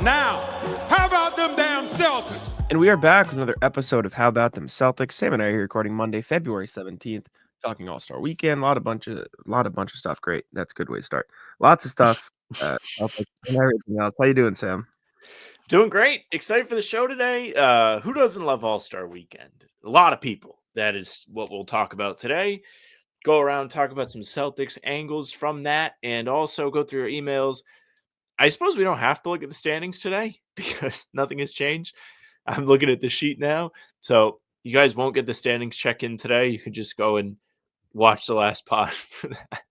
Now, how about them damn Celtics? And we are back with another episode of How About Them Celtics. Sam and I are here recording Monday, February 17th, talking All-Star Weekend. A bunch of stuff. Great. That's a good way to start. Lots of stuff. Celtics and everything else. How you doing, Sam? Doing great. Excited for the show today. Who doesn't love All-Star Weekend? A lot of people. That is what we'll talk about today. Go around, talk about some Celtics angles from that, and also go through your emails. I suppose we don't have to look at the standings today because nothing has changed. I'm looking at the sheet now. So you guys won't get the standings check-in today. You can just go and watch the last pod for that.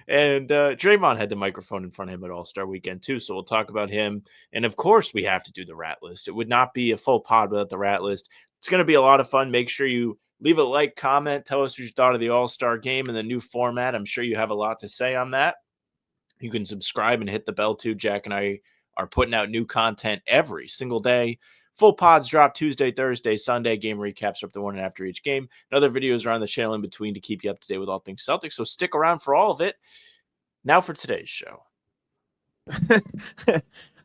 And Draymond had the microphone in front of him at All-Star Weekend too, so we'll talk about him. And of course, we have to do the Rat List. It would not be a full pod without the Rat List. It's going to be a lot of fun. Make sure you leave a like, comment, tell us what you thought of the All-Star game and the new format. I'm sure you have a lot to say on that. You can subscribe and hit the bell too. Jack and I are putting out new content every single day. Full pods drop Tuesday, Thursday, Sunday. Game recaps are up the morning after each game. And other videos are on the channel in between to keep you up to date with all things Celtics. So stick around for all of it. Now for today's show.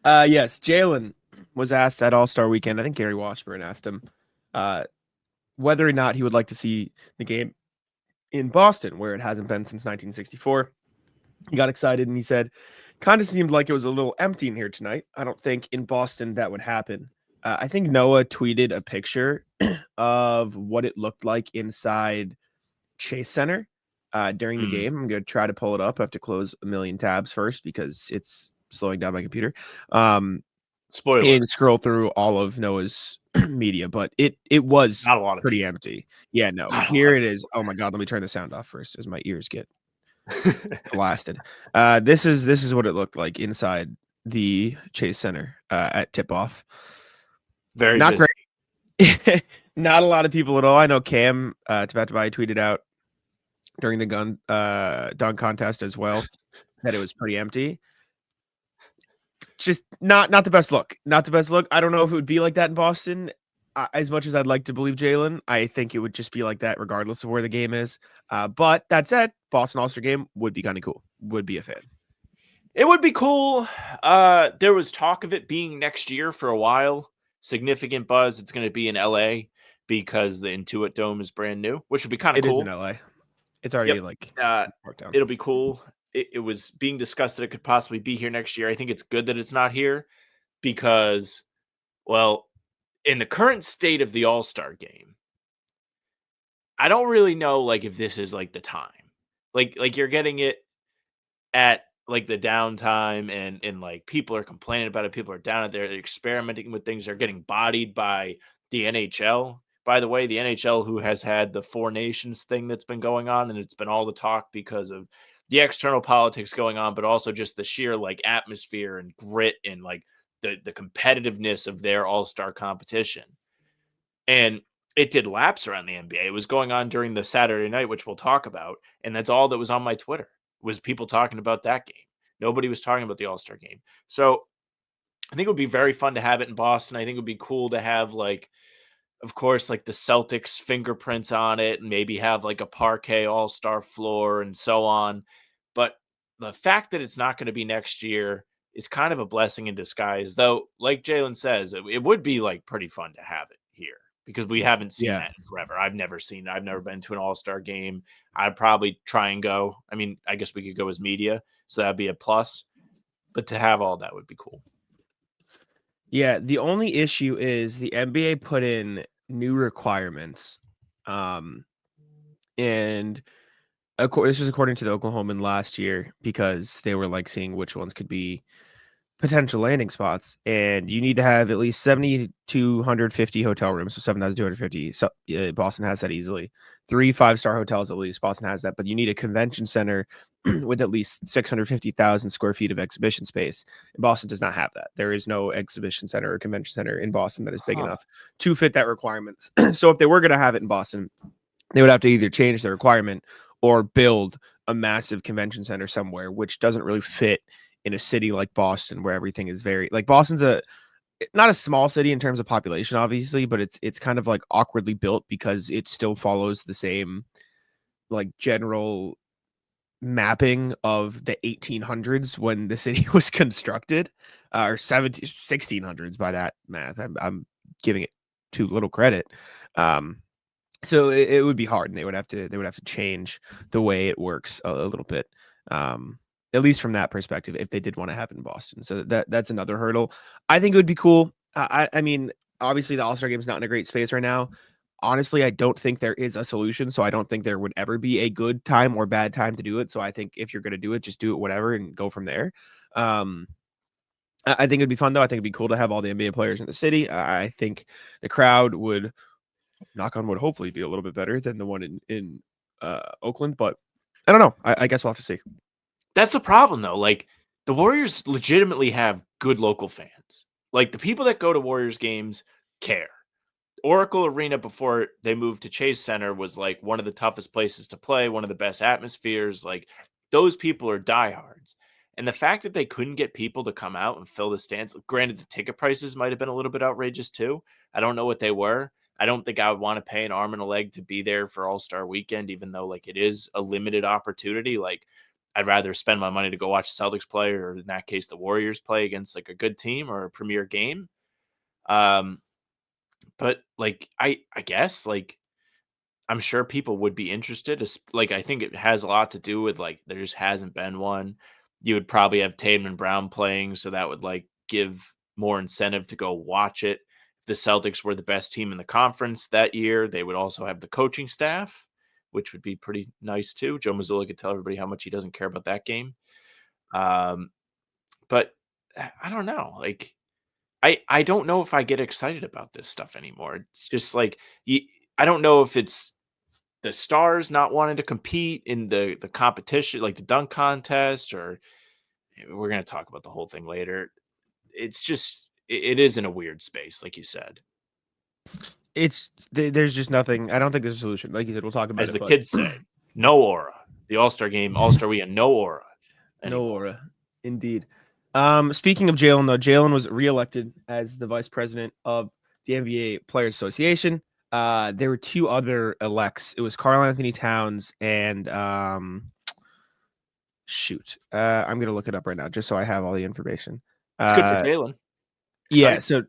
Yes, Jaylen was asked at All-Star Weekend. I think Gary Washburn asked him whether or not he would like to see the game in Boston, where it hasn't been since 1964. He got excited and he said, kind of seemed like it was a little empty in here tonight. I don't think in Boston that would happen. I think Noah tweeted a picture of what it looked like inside Chase Center during the game. I'm going to try to pull it up. I have to close a million tabs first because it's slowing down my computer. Spoiler. And scroll through all of Noah's media, but it was Not a lot of pretty people. empty. Yeah, no. Not a Here lot. it is. Oh my God, let me turn the sound off first as my ears get blasted. This is what it looked like inside the Chase Center at tip-off. Very not busy. Great. Not a lot of people at all. I know Cam Tabatabai tweeted out during the dunk contest as well that it was pretty empty. Just not the best look. Not the best look. I don't know if it would be like that in Boston. As much as I'd like to believe Jaylen, I think it would just be like that regardless of where the game is. But that said, Boston All-Star game would be kind of cool. Would be a fan. It would be cool. There was talk of it being next year for a while. Significant buzz. It's going to be in LA because the Intuit Dome is brand new, which would be kind of cool. It is in LA. It's already it'll be cool. It was being discussed that it could possibly be here next year. I think it's good that it's not here because, well, in the current state of the All-Star game, I don't really know if this is the time. Like you're getting it at the downtime and people are complaining about it. People are down at there experimenting with things. They're getting bodied by the NHL. By the way, the NHL, who has had the Four Nations thing that's been going on, and it's been all the talk because of the external politics going on, but also just the sheer atmosphere and grit and the competitiveness of their all-star competition. And it did laps around the NBA. It was going on during the Saturday night, which we'll talk about. And that's all that was on my Twitter was people talking about that game. Nobody was talking about the All-Star game. So I think it would be very fun to have it in Boston. I think it would be cool to have of course, the Celtics fingerprints on it and maybe have a parquet All-Star floor and so on. But the fact that it's not going to be next year is kind of a blessing in disguise, though, like Jaylen says, it would be pretty fun to have it here because we haven't seen that in forever. I've never been to an All-Star game. I'd probably try and go. I mean, I guess we could go as media, so that'd be a plus. But to have all that would be cool. Yeah, the only issue is the NBA put in new requirements. And this is according to the Oklahoman last year because they were seeing which ones could be potential landing spots, and you need to have at least 7,250 hotel rooms, so 7,250. So Boston has that easily. 3 5-star hotels at least. Boston has that, but you need a convention center with at least 650,000 square feet of exhibition space. And Boston does not have that. There is no exhibition center or convention center in Boston that is big enough to fit that requirement. So if they were going to have it in Boston, they would have to either change the requirement or build a massive convention center somewhere, which doesn't really fit in a city like Boston, where everything is very Boston's not a small city in terms of population, obviously, but it's kind of awkwardly built because it still follows the same general mapping of the 1800s when the city was constructed, or 1600s by that math. I'm giving it too little credit. So it would be hard, and they would have to change the way it works a little bit. At least from that perspective, if they did want to have it in Boston. So that's another hurdle. I think it would be cool. I mean, obviously the All-Star game is not in a great space right now. Honestly, I don't think there is a solution. So I don't think there would ever be a good time or bad time to do it. So I think if you're going to do it, just do it whatever and go from there. I think it'd be fun though. I think it'd be cool to have all the NBA players in the city. I think the crowd would, knock on wood, hopefully be a little bit better than the one in Oakland. But I don't know. I guess we'll have to see. That's the problem, though. Like, the Warriors legitimately have good local fans. Like, the people that go to Warriors games care. Oracle Arena, before they moved to Chase Center, was like one of the toughest places to play, one of the best atmospheres. Like, those people are diehards. And the fact that they couldn't get people to come out and fill the stands, granted, the ticket prices might have been a little bit outrageous too. I don't know what they were. I don't think I would want to pay an arm and a leg to be there for All-Star weekend, even though like it is a limited opportunity. Like, I'd rather spend my money to go watch the Celtics play, or in that case, the Warriors play against like a good team or a premier game. But like, I guess like I'm sure people would be interested. Like, I think it has a lot to do with like there just hasn't been one. You would probably have Tatum and Brown playing, so that would like give more incentive to go watch it. If the Celtics were the best team in the conference that year, they would also have the coaching staff, which would be pretty nice too. Joe Mazzulla could tell everybody how much he doesn't care about that game. But I don't know. Like, I don't know if I get excited about this stuff anymore. It's just like I don't know if it's the stars not wanting to compete in the competition, like the dunk contest, or we're gonna talk about the whole thing later. It's just it is in a weird space, like you said. There's just nothing. I don't think there's a solution. Like you said, we'll talk about As it. the But kids say, no aura. The All-Star game, All-Star weekend, no aura no anymore. aura, indeed. Speaking of Jaylen, though, Jaylen was reelected as the vice president of the NBA Players Association. There were two other elects. It was Karl Anthony Towns and I'm gonna look it up right now just so I have all the information. It's good for Jaylen. Yeah, Exciting. so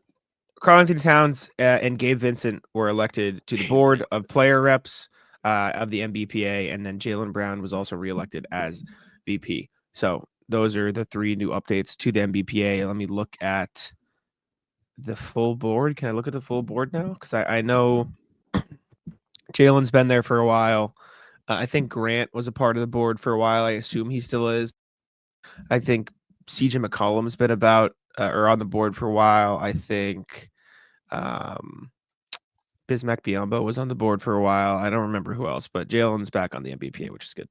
Karl Anthony Towns and Gabe Vincent were elected to the board of player reps of the NBPA, and then Jaylen Brown was also reelected as VP. So those are the three new updates to the NBPA. Let me look at the full board. Can I look at the full board now? Because I know Jaylen's been there for a while. I think Grant was a part of the board for a while. I assume he still is. I think CJ McCollum's been about or on the board for a while. I think Bismack Biyombo was on the board for a while. I don't remember who else, but Jaylen's back on the NBPA, which is good.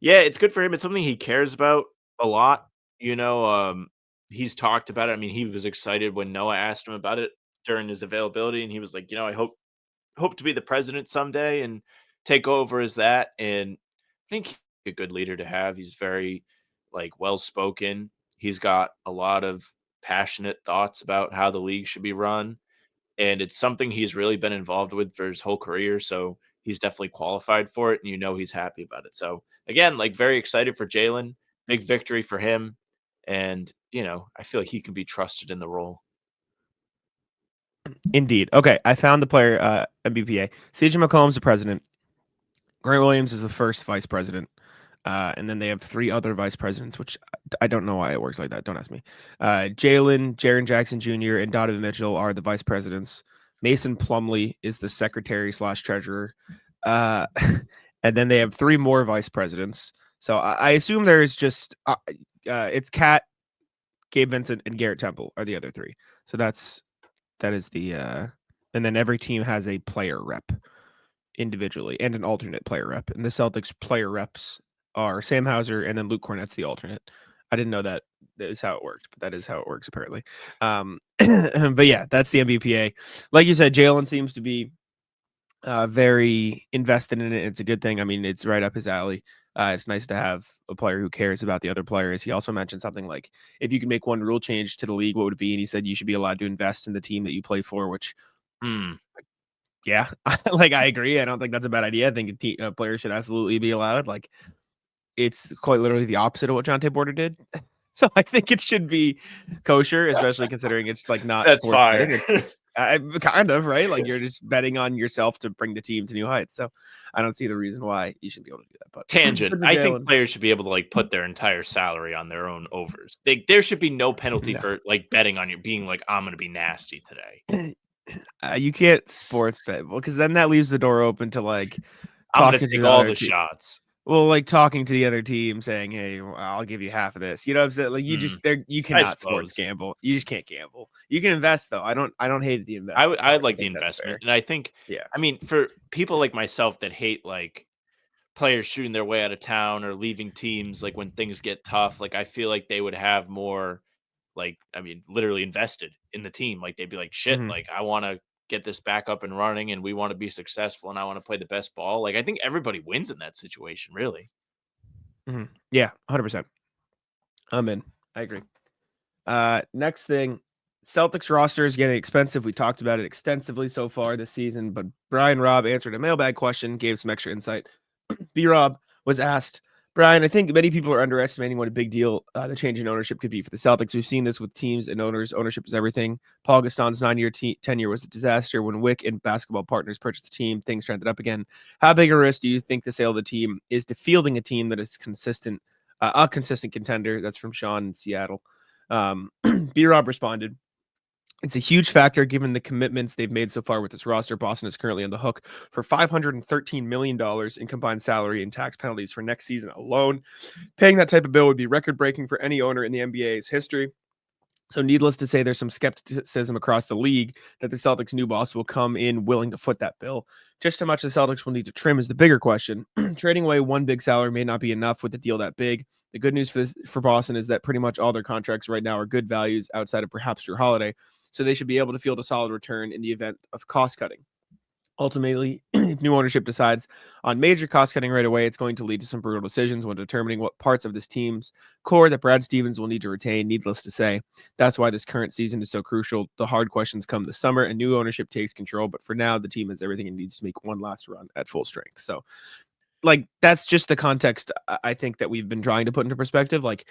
Yeah, it's good for him. It's something he cares about a lot. He's talked about it. I mean, he was excited when Noah asked him about it during his availability, and he was like, I hope to be the president someday and take over as that. And I think he's a good leader to have. He's very like well spoken. He's got a lot of passionate thoughts about how the league should be run, and it's something he's really been involved with for his whole career. So he's definitely qualified for it, and he's happy about it. So again, like very excited for Jaylen. Big victory for him, and I feel like he can be trusted in the role. Indeed. Okay, I found the player NBPA. CJ McCollum's the president. Grant Williams is the first vice president. And then they have three other vice presidents, which I don't know why it works like that. Don't ask me. Jalen, Jaren Jackson Jr., and Donovan Mitchell are the vice presidents. Mason Plumlee is the secretary / treasurer. And then they have three more vice presidents. So I assume there is just it's Kat, Gabe Vincent, and Garrett Temple are the other three. So that is the and then every team has a player rep individually and an alternate player rep. And the Celtics player reps are Sam Hauser and then Luke Cornett's the alternate. I didn't know that is how it worked, but that is how it works apparently. But yeah, that's the NBPA. Like you said, Jaylen seems to be very invested in it. It's a good thing. I mean, it's right up his alley. It's nice to have a player who cares about the other players. He also mentioned something like, if you could make one rule change to the league, what would it be? And he said you should be allowed to invest in the team that you play for, which Yeah, like I agree. I don't think that's a bad idea. I think a player should absolutely be allowed. Like it's quite literally the opposite of what John Porter did. So I think it should be kosher, especially considering it's like not That's sports fire. betting. It's just kind of right. Like you're just betting on yourself to bring the team to new heights. So I don't see the reason why you should be able to do that. But Tangent. good for I think Jaylen. players should be able to like put their entire salary on their own overs. There should be no penalty No. for like betting on your being like, I'm going to be nasty today. You can't sports bet because then that leaves the door open to like I'm going talking to to take the all other the team. shots. Well, like talking to the other team, saying, "Hey, I'll give you half of this." You know what I'm saying? Like you just you I cannot sports suppose. gamble. You just can't gamble. You can invest though. I don't hate the investment. I part. like the think that's investment. fair. And I think, Yeah. I mean, for people like myself that hate like players shooting their way out of town or leaving teams, like when things get tough, like I feel like they would have more, like, I mean, literally invested in the team. Like they'd be like, shit, Mhm. like I want to get this back up and running and we want to be successful and I want to play the best ball. Like I think everybody wins in that situation, really. Mhm. Yeah, 100%. I'm in. I agree. Next thing, Celtics roster is getting expensive. We talked about it extensively so far this season, but Brian Robb answered a mailbag question, gave some extra insight. B Rob was asked, Brian, I think many people are underestimating what a big deal the change in ownership could be for the Celtics. We've seen this with teams and owners. Ownership is everything. Paul Gaston's 9-year tenure was a disaster. When Wick and basketball partners purchased the team, things trended up again. How big a risk do you think the sale of the team is to fielding a team that is consistent, a consistent contender? That's from Sean in Seattle. B Rob responded, it's a huge factor given the commitments they've made so far with this roster. Boston is currently on the hook for $513 million in combined salary and tax penalties for next season alone. Paying that type of bill would be record-breaking for any owner in the NBA's history. So needless to say, there's some skepticism across the league that the Celtics' new boss will come in willing to foot that bill. Just how much the Celtics will need to trim is the bigger question. Trading away one big salary may not be enough with a deal that big. The good news for Boston is that pretty much all their contracts right now are good values outside of perhaps Jrue Holiday, so they should be able to field a solid return in the event of cost cutting. Ultimately, if new ownership decides on major cost cutting right away, it's going to lead to some brutal decisions when determining what parts of this team's core that Brad Stevens will need to retain. Needless to say, that's why this current season is so crucial. The hard questions come this summer and new ownership takes control. But for now, the team has everything it needs to make one last run at full strength. So, like, that's just the context I think that we've been trying to put into perspective. Like,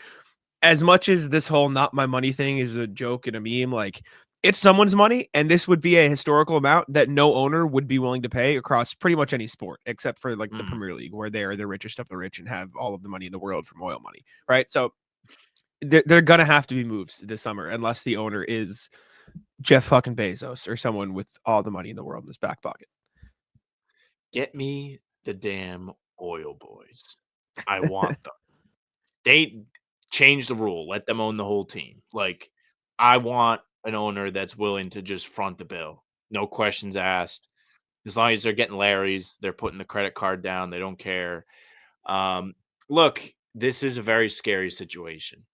as much as this whole not my money thing is a joke and a meme, like it's someone's money, and this would be a historical amount that no owner would be willing to pay across pretty much any sport, except for like the Premier League, where they are the richest of the rich and have all of the money in the world from oil money, right? So they're gonna have to be moves this summer unless the owner is Jeff fucking Bezos or someone with all the money in the world in his back pocket. Get me the damn oil boys. I want them. They change the rule. Let them own the whole team. Like, I want an owner that's willing to just front the bill. No questions asked. As long as they're getting Larry's, they're putting the credit card down. They don't care. Look, this is a very scary situation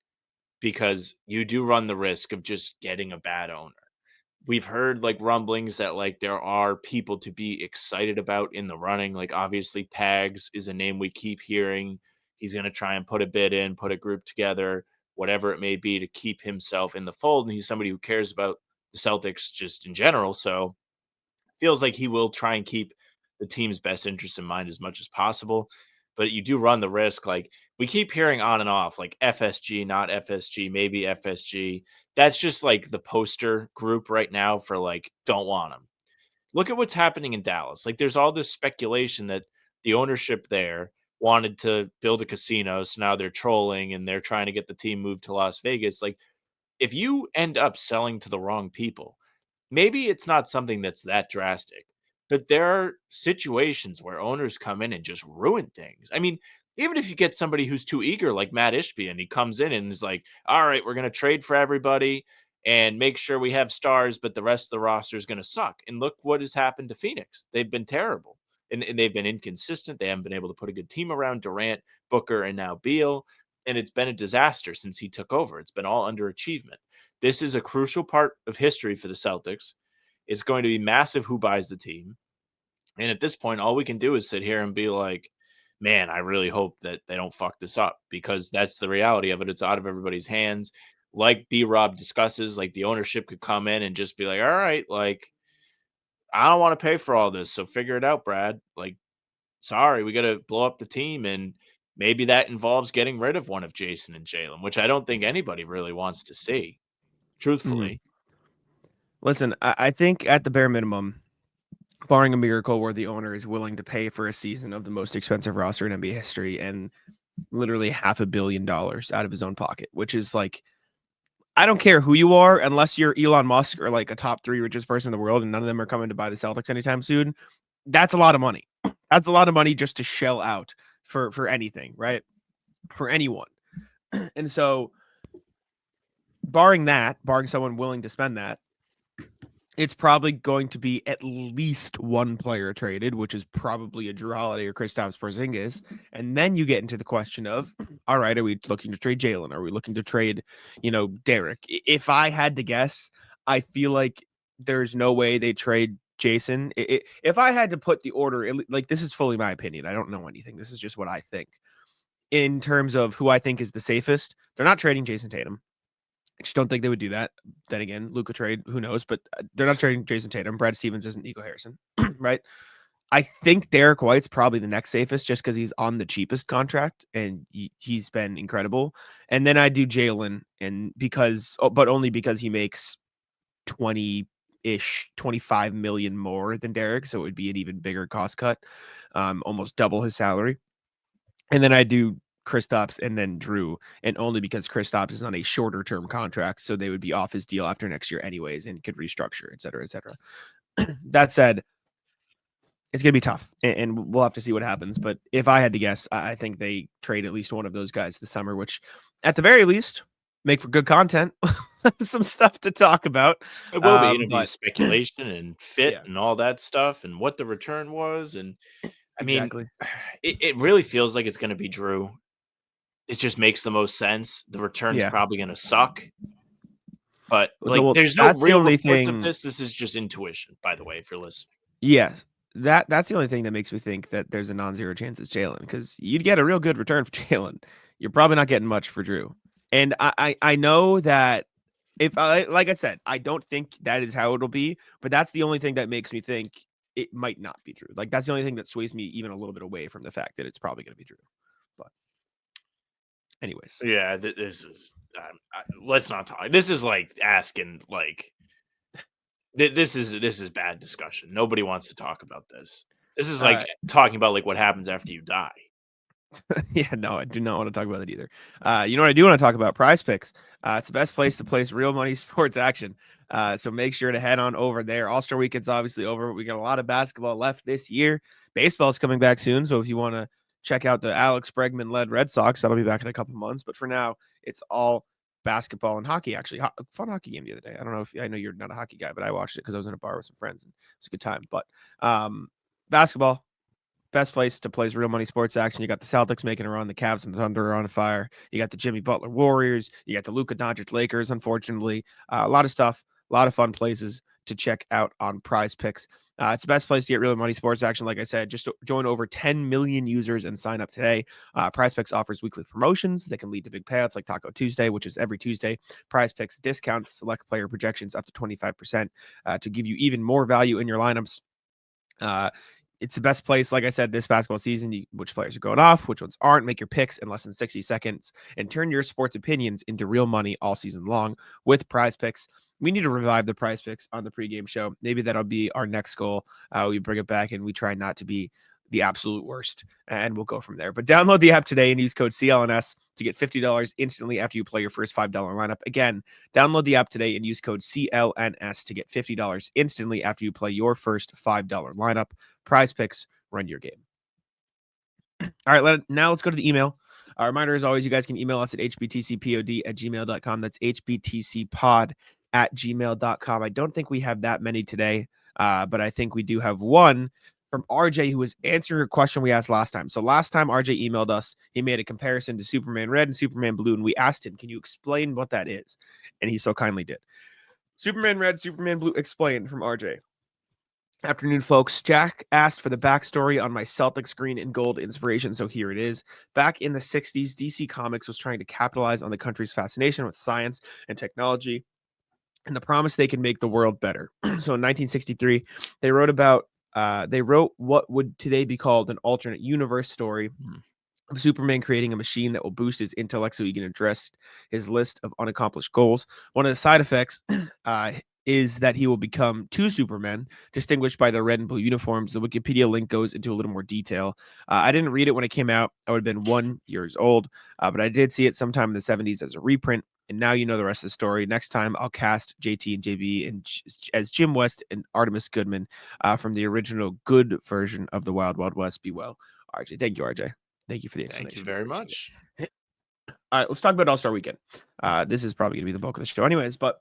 because you do run the risk of just getting a bad owner. We've heard like rumblings that like there are people to be excited about in the running. Like obviously Pags is a name we keep hearing. He's going to try and put a bid in, put a group together, whatever it may be to keep himself in the fold. And he's somebody who cares about the Celtics just in general. So feels like he will try and keep the team's best interests in mind as much as possible. But you do run the risk. Like we keep hearing on and off, like FSG, not FSG, maybe FSG. That's just like the poster group right now for like, don't want him. Look at what's happening in Dallas. Like there's all this speculation that the ownership there wanted to build a casino. So now they're trolling and they're trying to get the team moved to Las Vegas. Like if you end up selling to the wrong people, maybe it's not something that's that drastic, but there are situations where owners come in and just ruin things. I mean, even if you get somebody who's too eager, like Matt Ishbia, and he comes in and is like, all right, we're going to trade for everybody and make sure we have stars, but the rest of the roster is going to suck. And look what has happened to Phoenix. They've been terrible and they've been inconsistent. They haven't been able to put a good team around Durant, Booker, and now Beal. And it's been a disaster since he took over. It's been all underachievement. This is a crucial part of history for the Celtics. It's going to be massive who buys the team. And at this point, all we can do is sit here and be like, man, I really hope that they don't fuck this up because that's the reality of it. It's out of everybody's hands. Like B Rob discusses, like the ownership could come in and just be like, all right, like I don't want to pay for all this, so figure it out, Brad. Like, sorry, we got to blow up the team, and maybe that involves getting rid of one of Jason and Jaylen, which I don't think anybody really wants to see, Mhm. truthfully. Listen, I think at the bare minimum, barring a miracle where the owner is willing to pay for a season of the most expensive roster in NBA history and literally $500 million out of his own pocket, which is like, I don't care who you are, unless you're Elon Musk or like a top 3 richest person in the world, and none of them are coming to buy the Celtics anytime soon. That's a lot of money. That's a lot of money just to shell out for anything, right? For anyone. And so, barring someone willing to spend that, it's probably going to be at least one player traded, which is probably a Drew Holiday or Kristaps Porzingis. And then you get into the question of, all right, are we looking to trade Jaylen? Are we looking to trade, Derek? If I had to guess, I feel like there's no way they trade Jason. If I had to put the order, like, this is fully my opinion. I don't know anything. This is just what I think. In terms of who I think is the safest, they're not trading Jason Tatum. I just don't think they would do that. Then again, Luka trade, who knows? But they're not trading Jason Tatum. Brad Stevens isn't Nico Harrison, right? I think Derek White's probably the next safest just because he's on the cheapest contract and he's been incredible. And then I do Jaylen, and but only because he makes 25 million more than Derek. So it would be an even bigger cost cut, almost double his salary. And then I do Kristaps and then Drew, and only because Kristaps is on a shorter term contract, so they would be off his deal after next year anyways and could restructure, et cetera, et cetera. That said, it's going to be tough, and we'll have to see what happens. But if I had to guess, I think they trade at least one of those guys this summer, which at the very least make for good content, some stuff to talk about. It will be. It'll be But speculation and fit yeah, and all that stuff and what the return was. And I mean, exactly. it really feels like it's going to be Drew. It just makes the most sense. The return's Yeah. probably going to suck. But like, Well, there's no that's the real only reports of thing. this. This is just intuition, by the way, if you're listening. Yeah, that's the only thing that makes me think that there's a non-zero chance it's Jaylen, because you'd get a real good return for Jaylen. You're probably not getting much for Drew. And I know that if I, like I said, I don't think that is how it'll be, but that's the only thing that makes me think it might not be Drew. Like, that's the only thing that sways me even a little bit away from the fact that it's probably going to be Drew. But anyways, Yeah, this is. Let's not talk. This is like asking like. This is bad discussion. Nobody wants to talk about this. This is all like right. talking about like what happens after you die. Yeah, no, I do not want to talk about that either. You know what I do want to talk about? PrizePicks. It's the best place to place real money sports action. So make sure to head on over there. All-Star Weekend's obviously over. We got a lot of basketball left this year. Baseball's coming back soon. So if you want to check out the Alex Bregman-led Red Sox, that'll be back in a couple months. But for now, it's all basketball and hockey, actually. Fun hockey game the other day. I don't know I know you're not a hockey guy, but I watched it because I was in a bar with some friends, and it was a good time. But basketball, best place to place real money sports action. You got the Celtics making a run, the Cavs and the Thunder are on fire. You got the Jimmy Butler Warriors. You got the Luka Doncic Lakers, unfortunately. A lot of stuff, a lot of fun places to check out on PrizePicks. It's the best place to get real money sports action. Like I said, just join over 10 million users and sign up today. PrizePicks offers weekly promotions that can lead to big payouts like Taco Tuesday, which is every Tuesday. PrizePicks discounts select player projections up to 25% to give you even more value in your lineups. It's the best place, like I said, this basketball season. Which players are going off, which ones aren't. Make your picks in less than 60 seconds and turn your sports opinions into real money all season long with PrizePicks. We need to revive the PrizePicks on the pregame show. Maybe that'll be our next goal. We bring it back and we try not to be the absolute worst, and we'll go from there. But download the app today and use code CLNS to get $50 instantly after you play your first $5 lineup. Again, download the app today and use code CLNS to get $50 instantly after you play your first $5 lineup. PrizePicks, run your game. All right, now let's go to the email. A reminder, as always, you guys can email us at hbtcpod@gmail.com. That's hbtcpod@gmail.com. I don't think we have that many today, but I think we do have one from RJ, who was answering a question we asked last time. So last time RJ emailed us, he made a comparison to Superman Red and Superman Blue, and we asked him, can you explain what that is? And he so kindly did. Superman Red, Superman Blue, explain, from RJ. Afternoon, folks. Jack asked for the backstory on my Celtics green and gold inspiration, so here it is. Back in the 60s, DC Comics was trying to capitalize on the country's fascination with science and technology and the promise they can make the world better. So in 1963, they wrote what would today be called an alternate universe story of Superman creating a machine that will boost his intellect so he can address his list of unaccomplished goals. One of the side effects is that he will become two Supermen, distinguished by their red and blue uniforms. The Wikipedia link goes into a little more detail. I didn't read it when it came out. I would have been 1 year old, but I did see it sometime in the 70s as a reprint. And now you know the rest of the story. Next time, I'll cast JT and JB as Jim West and Artemis Goodman from the original good version of the Wild Wild West. Be well, RJ. Thank you, RJ. Thank you for the explanation. Thank you very much. All right, let's talk about All-Star Weekend. This is probably going to be the bulk of the show anyways, but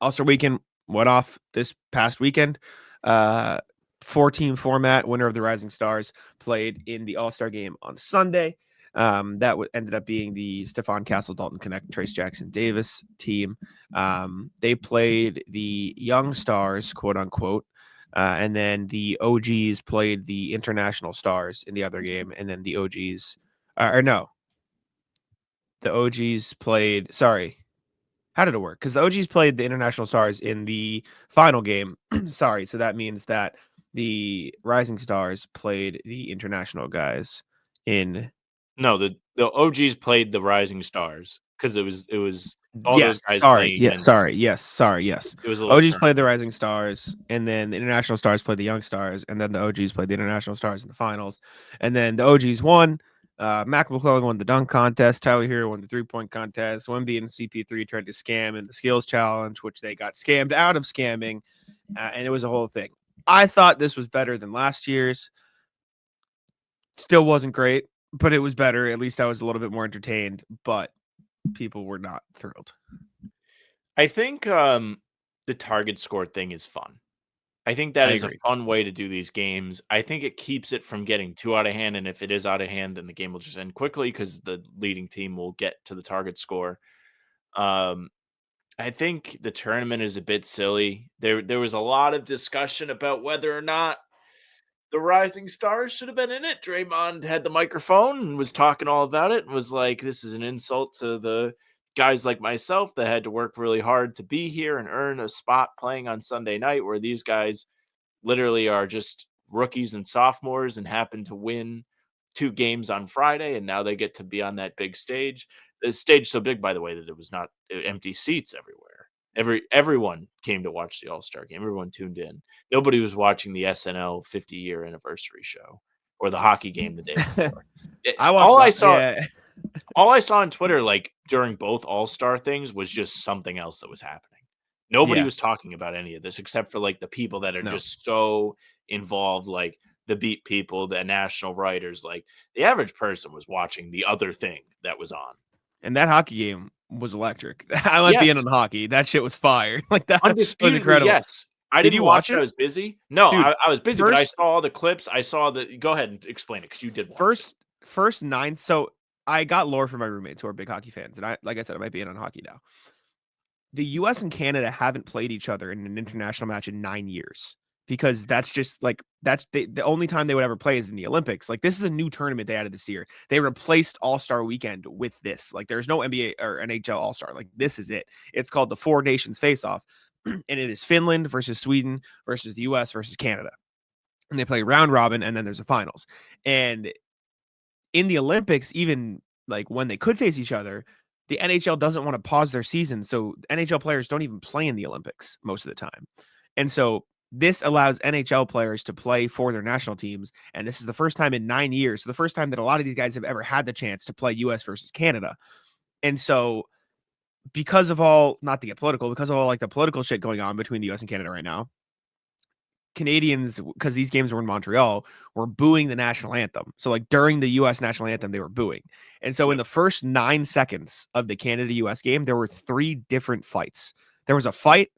All-Star Weekend went off this past weekend. 4-team format. Winner of the Rising Stars played in the All-Star game on Sunday. That ended up being the Stephon Castle, Dalton Connect, Trace Jackson Davis team. They played the Young Stars, quote unquote. And then the OGs played the International Stars in the other game. And then the OGs, the OGs played, sorry. How did it work? Because the OGs played the International Stars in the final game. Sorry. So that means that the Rising Stars played the international guys in. No, the OGs played the Rising Stars because it was all Yes, those guys sorry. playing. Yes, sorry. Yes. It was a OGs little played the Rising Stars, and then the International Stars played the Young Stars, and then the OGs played the International Stars in the finals. And then the OGs won. Mac McClellan won the dunk contest. Tyler Hero won the 3-point contest. Wemby and CP3 tried to scam in the skills challenge, which they got scammed out of scamming, and it was a whole thing. I thought this was better than last year's. Still wasn't great, but it was better. At least I was a little bit more entertained, but people were not thrilled. I think the target score thing is fun. I think that is a fun way to do these games. I think it keeps it from getting too out of hand, and if it is out of hand, then the game will just end quickly because the leading team will get to the target score. I think the tournament is a bit silly. There was a lot of discussion about whether or not the Rising Stars should have been in it. Draymond had the microphone and was talking all about it and was like, this is an insult to the guys like myself that had to work really hard to be here and earn a spot playing on Sunday night, where these guys literally are just rookies and sophomores and happen to win 2 games on Friday, and now they get to be on that big stage. The stage so big, by the way, that it was not empty seats everywhere. Everyone came to watch the All-Star game. Everyone tuned in. Nobody was watching the SNL 50-year anniversary show or the hockey game the day before. All I saw on Twitter, like during both All-Star things, was just something else that was happening. Nobody was talking about any of this except for like the people that are just so involved, like the beat people, the national writers. Like the average person was watching the other thing that was on. And that hockey game was electric. I might be in on hockey. That shit was fire. Like that was incredible. Yes. I didn't watch it. I was busy. No, dude, I was busy, but I saw all the clips. I saw the. Go ahead and explain it because you did first 9. So I got lore from my roommates who are big hockey fans, and like I said, I might be in on hockey now. The U.S. and Canada haven't played each other in an international match in 9 years. Because that's just like the only time they would ever play is in the Olympics. Like this is a new tournament they added this year. They replaced All-Star Weekend with this. Like there's no NBA or NHL All-Star. Like this is it. It's called the 4 Nations Face-Off, and it is Finland versus Sweden versus the U.S. versus Canada. And they play round robin, and then there's a finals. And in the Olympics, even like when they could face each other, the NHL doesn't want to pause their season, so NHL players don't even play in the Olympics most of the time. And so this allows NHL players to play for their national teams, and this is the first time in 9 years. So the first time that a lot of these guys have ever had the chance to play U.S. versus Canada. And so because of all, not to get political, because of all like the political shit going on between the U.S. and Canada right now, Canadians, because these games were in Montreal, were booing the national anthem. So like during the U.S. national anthem, they were booing. And so in the first 9 seconds of the Canada-U.S. game, there were 3 different fights. There was a fight,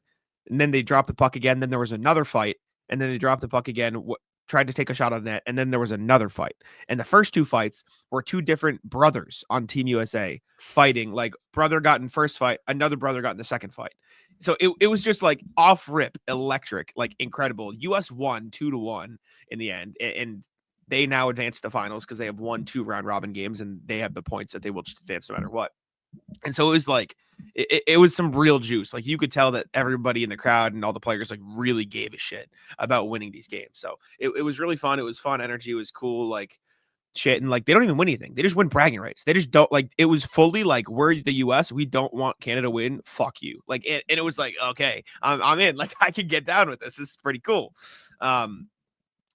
and then they dropped the puck again. Then there was another fight, and then they dropped the puck again, tried to take a shot on net, and then there was another fight. And the first 2 fights were 2 different brothers on Team USA fighting. Like brother got in first fight, another brother got in the second fight. So it was just like off rip, electric, like incredible. US won 2-1 in the end, and they now advance to the finals because they have won 2 round robin games, and they have the points that they will just advance no matter what. And so it was like it was some real juice. Like you could tell that everybody in the crowd and all the players like really gave a shit about winning these games. So it was really fun. It was fun energy. It was cool. Like shit. And like they don't even win anything. They just win bragging rights. They just don't like it was fully like we're the US. We don't want Canada to win. Fuck you. Like and it was like, okay, I'm in. Like I can get down with this. This is pretty cool.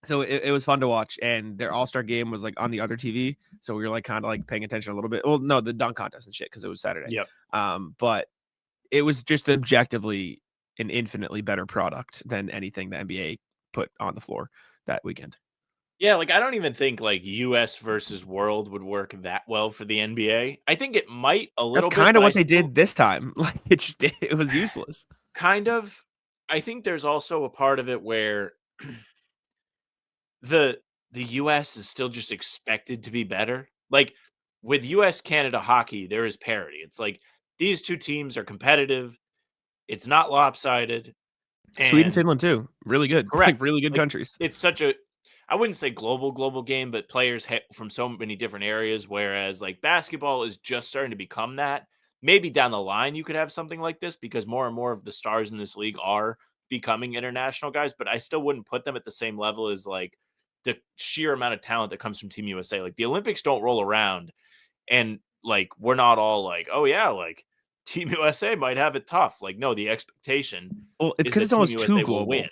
So it was fun to watch, and their all-star game was like on the other TV, so we were like kind of like paying attention a little bit. Well, no, the dunk contest and shit because it was Saturday. Yep. But it was just objectively an infinitely better product than anything the NBA put on the floor that weekend. Yeah, like I don't even think like US versus world would work that well for the NBA. I think it might a little That's bit. kind of but what they did this time. Like it was useless. Kind of. I think there's also a part of it where the US is still just expected to be better. Like with US Canada hockey, there is parity. It's like these two teams are competitive. It's not lopsided. Sweden, And Finland too, really good, correct. like really good Like, countries. it's such a I wouldn't say global game, but players from so many different areas. Whereas like basketball is just starting to become that. Maybe down the line you could have something like this because more and more of the stars in this league are becoming international guys. But I still wouldn't put them at the same level as like the sheer amount of talent that comes from Team USA. Like the Olympics don't roll around, and like we're not all like, oh yeah, like Team USA might have it tough. Like no, the expectation Well, it's is because that it's Team almost too USA will global. win.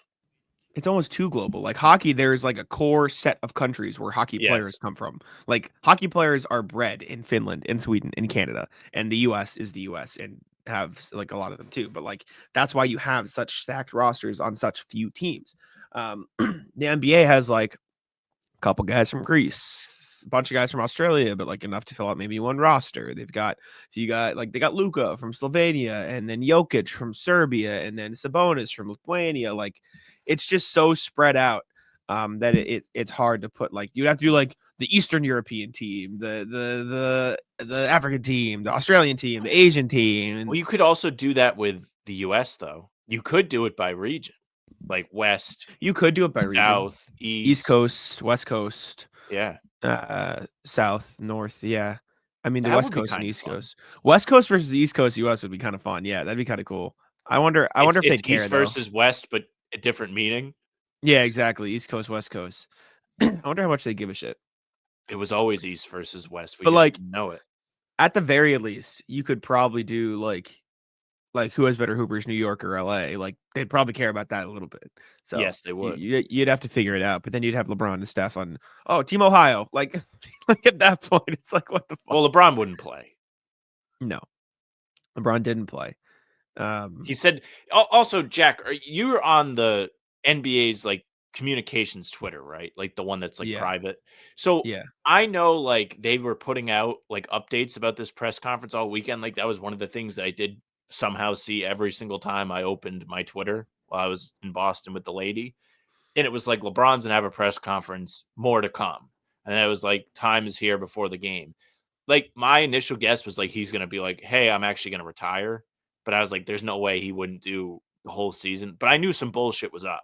It's almost too global. Like hockey, there's like a core set of countries where hockey players Yes. come from. Like hockey players are bred in Finland, in Sweden, in Canada, and the US is the US and have like a lot of them too. But like that's why you have such stacked rosters on such few teams. The NBA has like a couple guys from Greece, a bunch of guys from Australia, but like enough to fill out maybe one roster. They've got they got Luka from Slovenia, and then Jokic from Serbia, and then Sabonis from Lithuania. Like it's just so spread out that it's hard to put like you'd have to do like the Eastern European team, the African team, the Australian team, the Asian team. And Well, you could also do that with the US though. You could do it by region, like West, you could do it by region. South, East East. Coast, West Coast, Yeah. South, North. Yeah. I mean, the That West would be Coast and kind of East fun. Coast. West Coast versus East Coast US would be kind of fun. Yeah, that'd be kind of cool. I wonder if It's they'd care East though. versus West, but a different meaning. Yeah, exactly. East Coast, West Coast. I wonder how much they give a shit. It was always East versus West. We But just like didn't know it. at the very least, you could probably do like who has better hoopers, New York or LA? Like they'd probably care about that a little bit. So Yes, they would. You'd have to figure it out. But then you'd have LeBron and Steph on. Oh, Team Ohio. Like, like at that point, it's like what the fuck? Well, LeBron wouldn't play. No, LeBron didn't play. He said also, Jack, you're on the NBA's like communications Twitter, right? Like the one that's like Yeah. private. So Yeah. I know like they were putting out like updates about this press conference all weekend. Like that was one of the things that I did somehow see every single time I opened my Twitter while I was in Boston with the lady. And it was like LeBron's gonna have a press conference, more to come. And then it was like time is here before the game. Like my initial guess was like he's gonna be like, hey, I'm actually gonna retire. But I was like, there's no way he wouldn't do the whole season. But I knew some bullshit was up.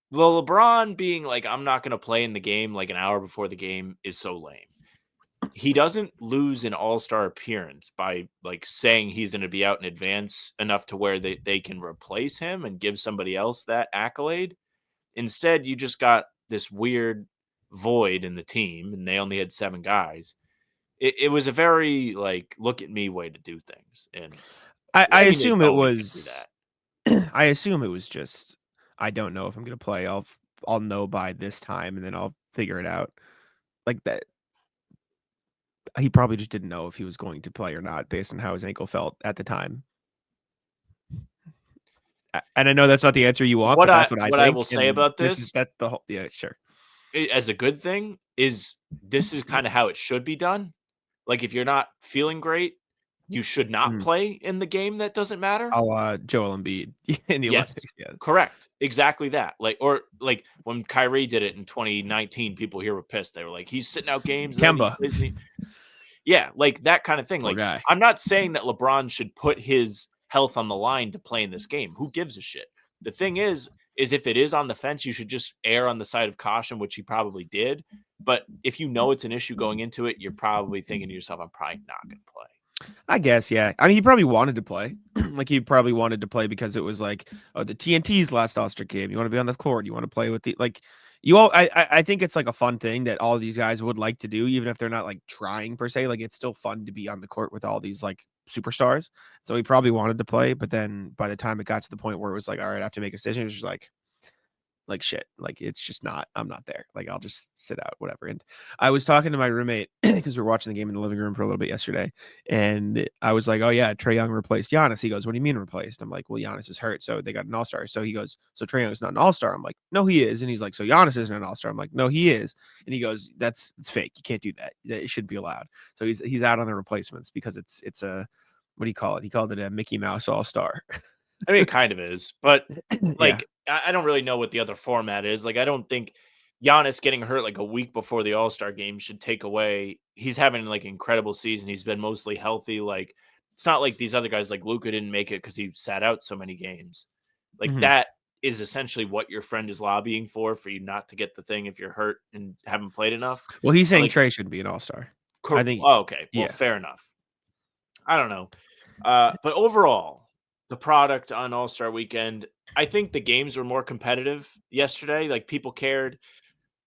Well, LeBron being like, I'm not going to play in the game like an hour before the game is so lame. He doesn't lose an all-star appearance by like saying he's going to be out in advance enough to where they can replace him and give somebody else that accolade. Instead, you just got this weird void in the team and they only had 7 guys. It was a very like look at me way to do things. And I mean, assume it anybody could do was. that. I assume it was just. I don't know if I'm gonna play. I'll know by this time, and then I'll figure it out. Like that. He probably just didn't know if he was going to play or not based on how his ankle felt at the time. And I know that's not the answer you want, but that's what I think. I will say about this this is that the whole sure. as a good thing is this is kind of how it should be done. Like if you're not feeling great, you should not play in the game that doesn't matter. I'll Joel Embiid in the Yes, Olympics. Yeah, correct. Exactly that. Like or like when Kyrie did it in 2019, people here were pissed. They were like, he's sitting out games. And then he plays yeah, like that kind of thing. Poor Like guy. I'm not saying that LeBron should put his health on the line to play in this game. Who gives a shit? The thing is, is if it is on the fence, you should just err on the side of caution, which he probably did. But if you know it's an issue going into it, you're probably thinking to yourself, I'm probably not going to play. I guess, yeah. I mean, he probably wanted to play. Like, he probably wanted to play because it was like, oh, the TNT's last All-Star game. You want to be on the court. You want to play with the, like, you all, I think it's like a fun thing that all these guys would like to do, even if they're not like trying per se. Like, it's still fun to be on the court with all these like superstars. So he probably wanted to play, but then by the time it got to the point where it was like, all right, I have to make a decision, it was just like shit, like it's just not, I'm not there, like I'll just sit out, whatever. And I was talking to my roommate because we were watching the game in the living room for a little bit yesterday, and I was like, oh yeah, Trae Young replaced Giannis. He goes, what do you mean replaced? I'm like, well, Giannis is hurt, so they got an all-star. So he goes, so Trae Young is not an all-star. I'm like, no, he is. And he's like, so Giannis isn't an all-star. I'm like, no, he is. And he goes, it's fake, you can't do that, it should be allowed. So he's out on the replacements because it's a, what do you call it? He called it a Mickey Mouse all-star. I mean, it kind of is, but like, Yeah. I don't really know what the other format is. Like, I don't think Giannis getting hurt like a week before the All-Star game should take away. He's having like an incredible season. He's been mostly healthy. Like, it's not like these other guys like Luka didn't make it because he sat out so many games. Like, Mhm. that is essentially what your friend is lobbying for you not to get the thing if you're hurt and haven't played enough. Well, he's But saying like, Trae shouldn't be an all-star. I think, oh, okay, well, yeah. fair enough. I don't know. But overall, the product on All-Star Weekend, I think the games were more competitive yesterday. Like, people cared.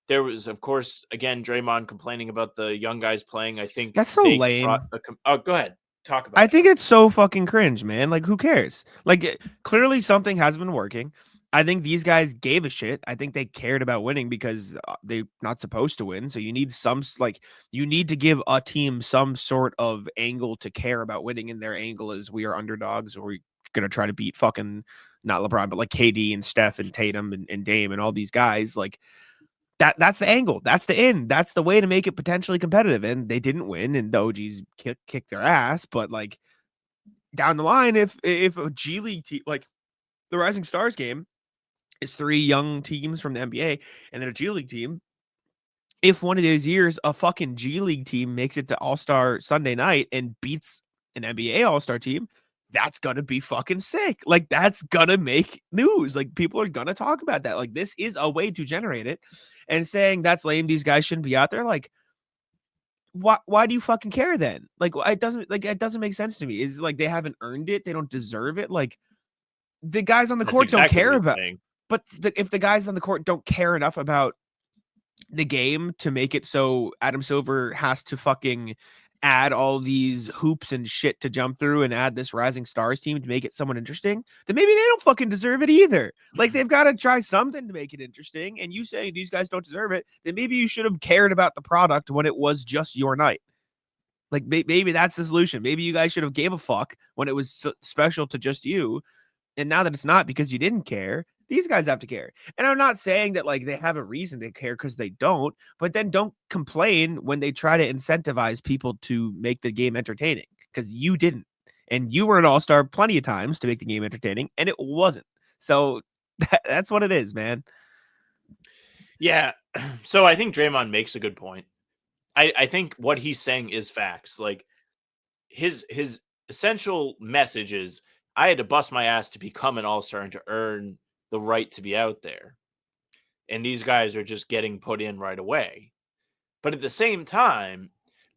There was, of course, again, Draymond complaining about the young guys playing. I think That's so they brought lame. oh, go ahead. Talk I about it. think it's so fucking cringe, man. Like, who cares? Like, clearly something has been working. I think these guys gave a shit. I think they cared about winning because they're not supposed to win. So you need you need to give a team some sort of angle to care about winning. And their angle is we are underdogs, or we're gonna try to beat fucking not LeBron, but like KD and Steph and Tatum and Dame and all these guys. Like, that's the angle. That's the end. That's the way to make it potentially competitive. And they didn't win, and the OGs kicked their ass. But like down the line, if a G League team, like the Rising Stars game is 3 young teams from the NBA and then a G League team, if one of those years a fucking G League team makes it to All-Star Sunday night and beats an NBA All-Star team, that's gonna be fucking sick. Like, that's gonna make news. Like, people are gonna talk about that. Like, this is a way to generate it. And saying that's lame, these guys shouldn't be out there, like, why do you fucking care then? Like, it doesn't make sense to me. Is like they haven't earned it, they don't deserve it. Like, the guys on the That's court don't exactly what care he's about, saying. but if the guys on the court don't care enough about the game to make it so Adam Silver has to fucking add all these hoops and shit to jump through and add this Rising Stars team to make it somewhat interesting, then maybe they don't fucking deserve it either. Like, they've got to try something to make it interesting. And you saying these guys don't deserve it, then maybe you should have cared about the product when it was just your night. Like, maybe that's the solution. Maybe you guys should have gave a fuck when it was special to just you. And now that it's not because you didn't care, these guys have to care. And I'm not saying that like they have a reason to care because they don't, but then don't complain when they try to incentivize people to make the game entertaining, because you didn't. And you were an all-star plenty of times to make the game entertaining, and it wasn't. So that's what it is, man. Yeah. So I think Draymond makes a good point. I think what he's saying is facts. Like, his essential message is, I had to bust my ass to become an all-star and to earn the right to be out there. And these guys are just getting put in right away. But at the same time,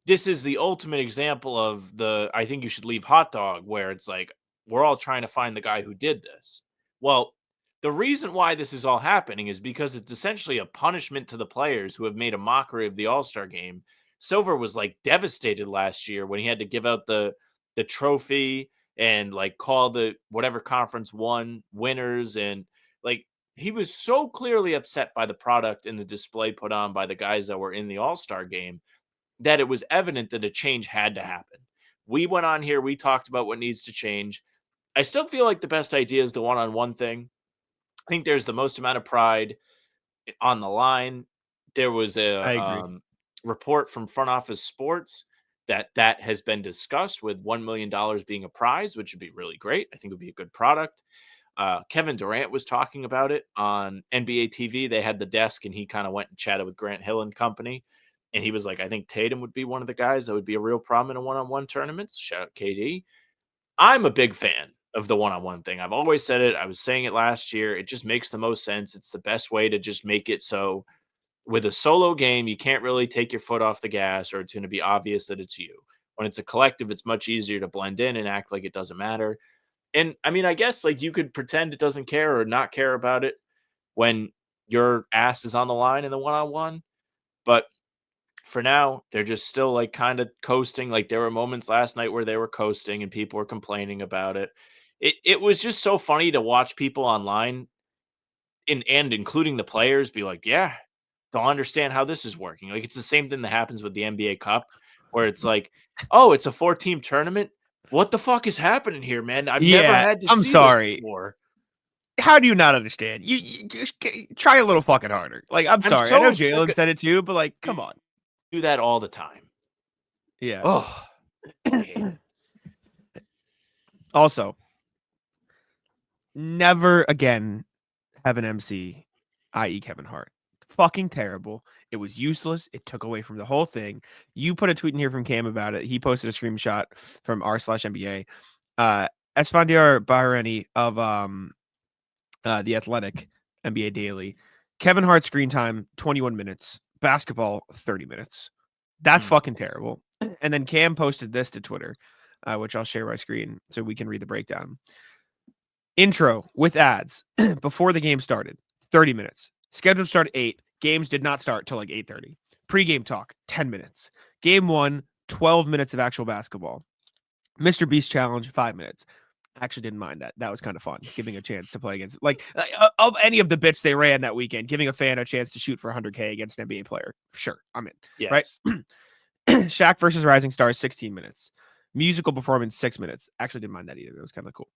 this is the ultimate example of the I think you should leave hot dog, where it's like, we're all trying to find the guy who did this. Well, the reason why this is all happening is because it's essentially a punishment to the players who have made a mockery of the All-Star game. Silver was like devastated last year when he had to give out the trophy and like call the whatever conference won winners, and like, he was so clearly upset by the product and the display put on by the guys that were in the All-Star game that it was evident that a change had to happen. We went on here, we talked about what needs to change. I still feel like the best idea is the one-on-one thing. I think there's the most amount of pride on the line. There was I a agree. report from Front Office Sports that has been discussed, with $1 million being a prize, which would be really great. I think it would be a good product. Kevin Durant was talking about it on NBA TV. They had the desk, and he kind of went and chatted with Grant Hill and company. And he was like, I think Tatum would be one of the guys that would be a real problem in a one-on-one tournament. Shout out KD. I'm a big fan of the one-on-one thing. I've always said it. I was saying it last year. It just makes the most sense. It's the best way to just make it so with a solo game, you can't really take your foot off the gas or it's going to be obvious that it's you. When it's a collective, it's much easier to blend in and act like it doesn't matter. And I mean, I guess like you could pretend it doesn't care or not care about it when your ass is on the line in the one-on-one. But for now, they're just still like kind of coasting. Like there were moments last night where they were coasting and people were complaining about it. It was just so funny to watch people online and including the players be like, yeah, don't understand how this is working. Like it's the same thing that happens with the NBA Cup, where it's like, oh, it's a 4-team tournament. What the fuck is happening here, man? I've never Yeah, had to I'm see this sorry. before. How do you not understand? You just try a little fucking harder. Like, I'm sorry. I know Jaylen said it too, but like, come on. Do that all the time. Yeah. Oh. I hate it. Also, never again have an MC, i.e. Kevin Hart. Fucking terrible. It was useless. It took away from the whole thing. You put a tweet in here from Cam about it. He posted a screenshot from r/NBA. Esfandiar Bahraini of The Athletic, NBA Daily. Kevin Hart screen time, 21 minutes. Basketball, 30 minutes. That's fucking terrible. And then Cam posted this to Twitter, which I'll share my screen so we can read the breakdown. Intro with ads before the game started, 30 minutes. Scheduled start 8. Games did not start till like 8:30. Pre-game talk, 10 minutes. Game 1, 12 minutes of actual basketball. Mr. Beast challenge, 5 minutes. I actually didn't mind that. That was kind of fun, giving a chance to play against, like, of any of the bits they ran that weekend, giving a fan a chance to shoot for 100K against an NBA player. Sure, I'm in. Yes. Right? Shaq versus Rising Stars, 16 minutes. Musical performance, 6 minutes. Actually didn't mind that either. That was kind of cool.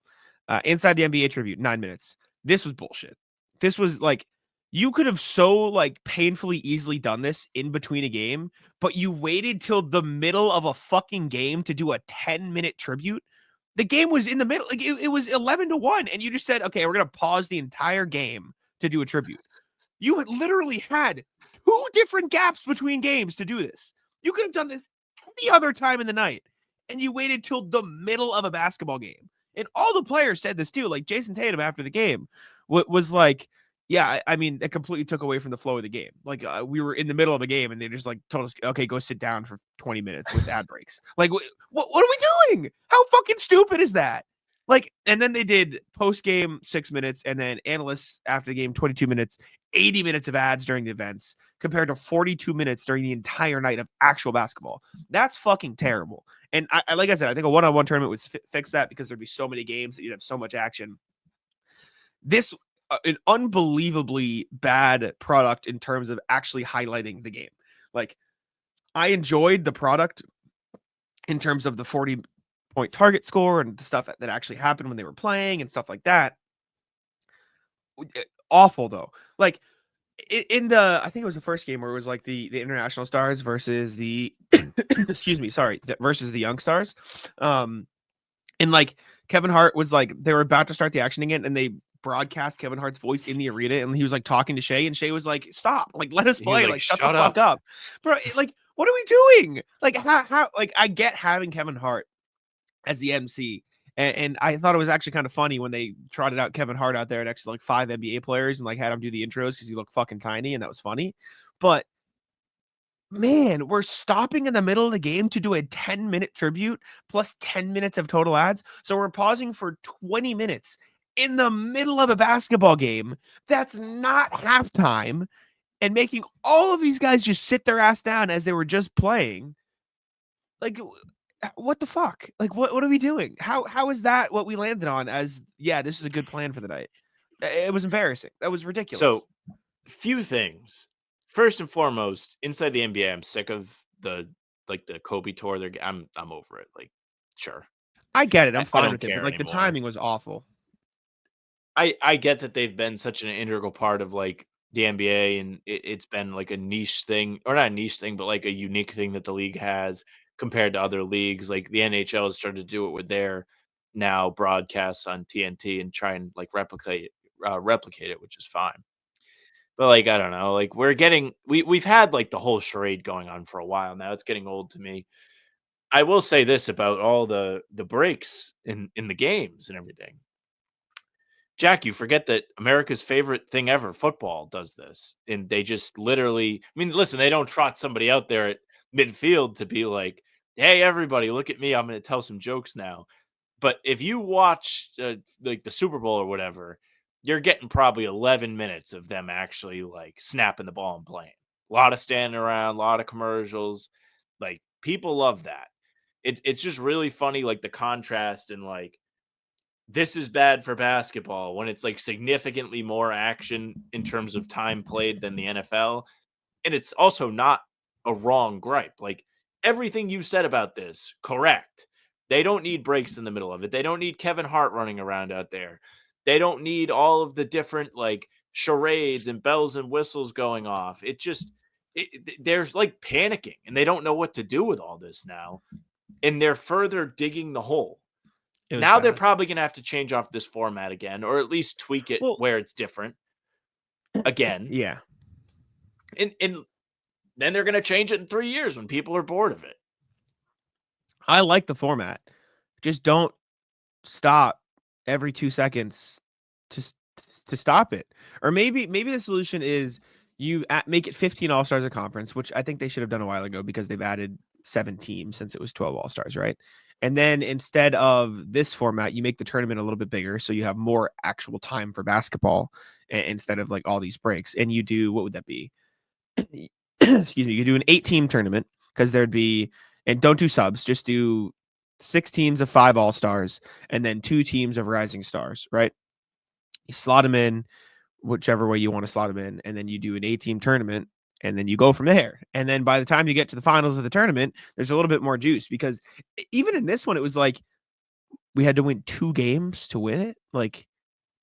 Inside the NBA tribute, 9 minutes. This was bullshit. This was like, you could have so like painfully easily done this in between a game, but you waited till the middle of a fucking game to do a 10-minute tribute. The game was in the middle. Like it was 11-1. And you just said, okay, we're going to pause the entire game to do a tribute. You had literally had 2 different gaps between games to do this. You could have done this any other time in the night. And you waited till the middle of a basketball game. And all the players said this too. Like Jason Tatum after the game was like, yeah, I mean, it completely took away from the flow of the game. Like we were in the middle of a game and they just like told us, okay, go sit down for 20 minutes with ad breaks. Like, what are we doing? How fucking stupid is that? Like, and then they did post game 6 minutes and then analysts after the game, 22 minutes, 80 minutes of ads during the events compared to 42 minutes during the entire night of actual basketball. That's fucking terrible. And I like I said, I think a one-on-one tournament would fix that because there'd be so many games that you'd have so much action. This an unbelievably bad product in terms of actually highlighting the game. Like, I enjoyed the product in terms of the 40-point target score and the stuff that actually happened when they were playing and stuff like that. Awful though. Like in the, I think it was the first game where it was like the international stars versus the versus the young stars. And like Kevin Hart was like, they were about to start the action again and they broadcast Kevin Hart's voice in the arena and he was like talking to Shea and Shea was like, stop, like let us play, like shut the fuck up. Bro, like what are we doing? Like how like I get having Kevin Hart as the MC and I thought it was actually kind of funny when they trotted out Kevin Hart out there next to like 5 NBA players and like had him do the intros because he looked fucking tiny and that was funny. But man, we're stopping in the middle of the game to do a 10-minute tribute plus 10 minutes of total ads. So we're pausing for 20 minutes in the middle of a basketball game that's not halftime and making all of these guys just sit their ass down as they were just playing. Like, what the fuck? Like, what are we doing? How is that what we landed on as, yeah, this is a good plan for the night? It was embarrassing. That was ridiculous. So, few things. First and foremost, inside the NBA, I'm sick of the Kobe tour. I'm over it. Like, sure. I get it. I'm fine with it, but like the timing was awful. I get that they've been such an integral part of like the NBA and it's been like a niche thing, or not a niche thing, but like a unique thing that the league has compared to other leagues. Like the NHL has started to do it with their now broadcasts on TNT and try and like replicate it, which is fine. But like I don't know, like we've had like the whole charade going on for a while now. It's getting old to me. I will say this about all the breaks in the games and everything. Jack, you forget that America's favorite thing ever, football, does this. And they just literally, I mean, listen, they don't trot somebody out there at midfield to be like, hey, everybody, look at me. I'm going to tell some jokes now. But if you watch like the Super Bowl or whatever, you're getting probably 11 minutes of them actually like snapping the ball and playing. A lot of standing around, a lot of commercials. Like people love that. It's just really funny, like the contrast and like this is bad for basketball when it's like significantly more action in terms of time played than the NFL. And it's also not a wrong gripe. Like everything you said about this, correct. They don't need breaks in the middle of it. They don't need Kevin Hart running around out there. They don't need all of the different like charades and bells and whistles going off. There's like panicking and they don't know what to do with all this now. And they're further digging the hole. Now they're probably going to have to change off this format again, or at least tweak it where it's different again. Yeah. And then they're going to change it in 3 years when people are bored of it. I like the format. Just don't stop every 2 seconds to stop it. Or maybe the solution is you make it 15 All-Stars a conference, which I think they should have done a while ago because they've added 7 teams since it was 12 All-Stars, right? And then instead of this format, you make the tournament a little bit bigger so you have more actual time for basketball instead of like all these breaks. And you do, what would that be? Excuse me, you do an 8-team tournament because there'd be, and don't do subs, just do 6 teams of 5 All-Stars and then 2 teams of Rising Stars, right? You slot them in whichever way you want to slot them in, and then you do an 8-team tournament, and then you go from there. And then by the time you get to the finals of the tournament, there's a little bit more juice because even in this one, it was like we had to win 2 games to win it. Like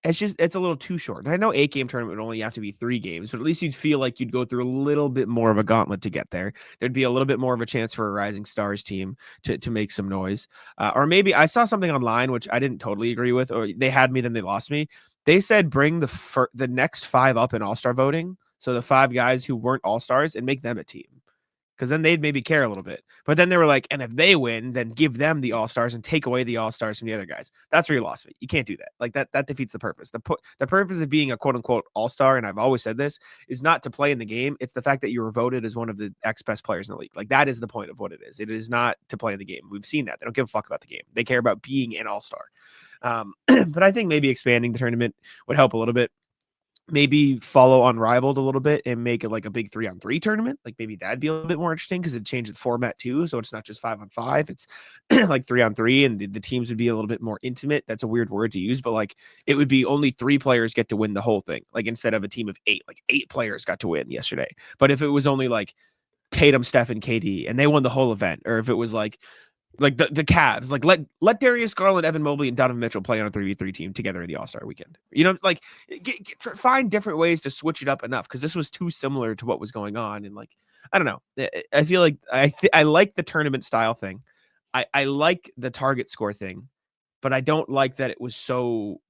it's a little too short. And I know 8-game tournament would only have to be 3 games, but at least you'd feel like you'd go through a little bit more of a gauntlet to get there. There'd be a little bit more of a chance for a Rising Stars team to make some noise. Or maybe I saw something online, which I didn't totally agree with, or they had me, then they lost me. They said bring the next 5 up in All-Star voting. So the 5 guys who weren't All-Stars and make them a team. Because then they'd maybe care a little bit. But then they were like, and if they win, then give them the All-Stars and take away the All-Stars from the other guys. That's where you lost me. You can't do that. Like that defeats the purpose. The purpose of being a quote-unquote All-Star, and I've always said this, is not to play in the game. It's the fact that you were voted as one of the X best players in the league. Like that is the point of what it is. It is not to play in the game. We've seen that. They don't give a fuck about the game. They care about being an All-Star. But I think maybe expanding the tournament would help a little bit. Maybe follow Unrivaled a little bit and make it like a big 3-on-3 tournament. Like maybe that'd be a little bit more interesting because it changed the format too. So it's not just 5-on-5. It's like 3-on-3 and the teams would be a little bit more intimate. That's a weird word to use, but like it would be only 3 players get to win the whole thing. Like instead of a team of 8, like 8 players got to win yesterday. But if it was only like Tatum, Steph, and KD and they won the whole event, or if it was like the Cavs, like let Darius Garland, Evan Mobley, and Donovan Mitchell play on a 3v3 team together in the All-Star weekend. You know, like find different ways to switch it up enough because this was too similar to what was going on. And like, I don't know. I feel like I like the tournament style thing. I like the target score thing, but I don't like that it was so.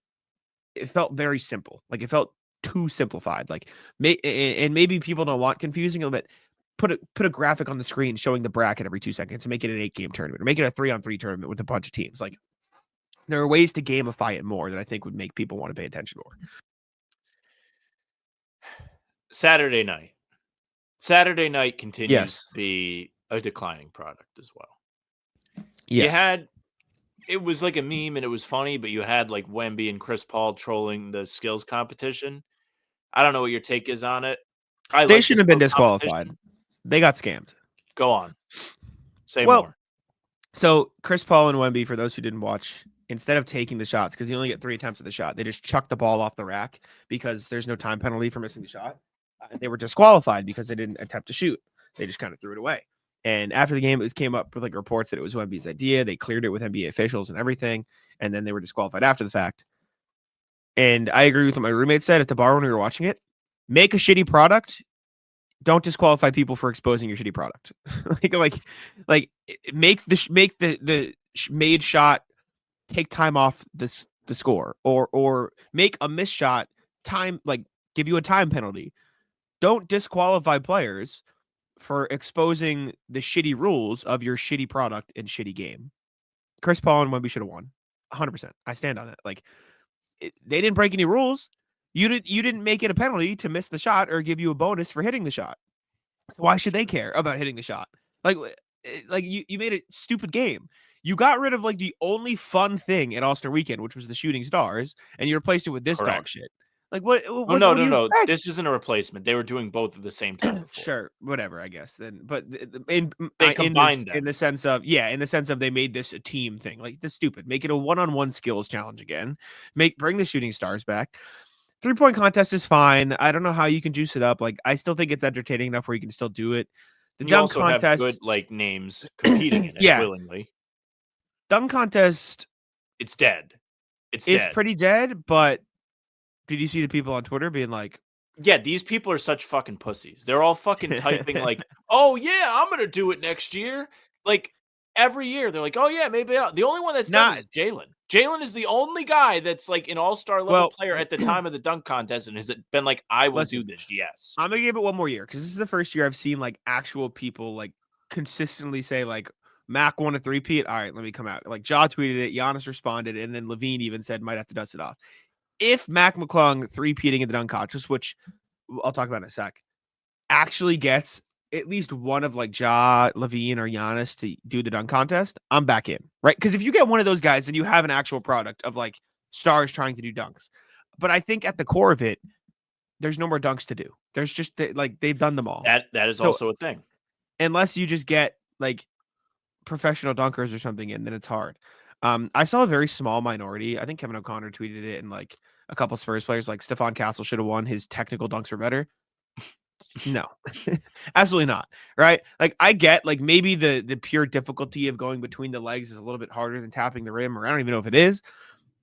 It felt very simple. Like it felt too simplified. Like and maybe people don't want confusing a little bit. Put a graphic on the screen showing the bracket every 2 seconds and make it an 8-game tournament or make it a 3-on-3 tournament with a bunch of teams. Like there are ways to gamify it more that I think would make people want to pay attention more. Saturday night continues to be a declining product as well. Yes. It was like a meme and it was funny, but you had like Wemby and Chris Paul trolling the skills competition. I don't know what your take is on it. They shouldn't have been disqualified. They got scammed. Go on. Say more. So Chris Paul and Wemby, for those who didn't watch, instead of taking the shots, because you only get 3 attempts at the shot, they just chucked the ball off the rack because there's no time penalty for missing the shot. And they were disqualified because they didn't attempt to shoot. They just kind of threw it away. And after the game, it came up with like reports that it was Wemby's idea. They cleared it with NBA officials and everything. And then they were disqualified after the fact. And I agree with what my roommate said at the bar when we were watching it. Make a shitty product. Don't disqualify people for exposing your shitty product. like make the made shot take time off the score or make a missed shot time, like give you a time penalty. Don't disqualify players for exposing the shitty rules of your shitty product and shitty game. Chris Paul and Wemby should have won. 100%. I stand on it. Like, they didn't break any rules. You didn't make it a penalty to miss the shot or give you a bonus for hitting the shot. So why should they care about hitting the shot? Like you made a stupid game. You got rid of like the only fun thing at All-Star Weekend, which was the shooting stars, and you replaced it with this dog shit. Like what? Well, no. This isn't a replacement. They were doing both at the same time before. Sure, whatever. I guess then, but they combined them in the sense of they made this a team thing. Like this stupid. Make it a one-on-one skills challenge again. Bring the shooting stars back. 3-point contest is fine. I don't know how you can juice it up. Like I still think it's entertaining enough where you can still do it. The dunk contest, have good like names competing in it willingly. Dunk contest, it's dead. It's pretty dead, but did you see the people on Twitter being like, yeah, these people are such fucking pussies. They're all fucking typing like, oh yeah, I'm going to do it next year. Like every year they're like, oh yeah, maybe the only one that's not is Jaylen. Jaylen is the only guy that's like an all-star level player at the time of the dunk contest. And has it been like, I will do this. Yes. I'm going to give it one more year. Cause this is the first year I've seen like actual people like consistently say like, Mac won a 3-peat. All right, let me come out. Like Ja tweeted it, Giannis responded, and then Levine even said might have to dust it off. If Mac McClung 3-peating in the dunk contest, which I'll talk about in a sec, actually gets at least one of like Ja, Levine, or Giannis to do the dunk contest, I'm back in, right? Because if you get one of those guys, then you have an actual product of like stars trying to do dunks. But I think at the core of it, there's no more dunks to do. There's just like they've done them all. That is also a thing. Unless you just get like professional dunkers or something in, then it's hard. I saw a very small minority. I think Kevin O'Connor tweeted it, and like a couple Spurs players, like Stephon Castle, should have won. His technical dunks were better. No, absolutely not. Right? Like I get like maybe the pure difficulty of going between the legs is a little bit harder than tapping the rim, or I don't even know if it is.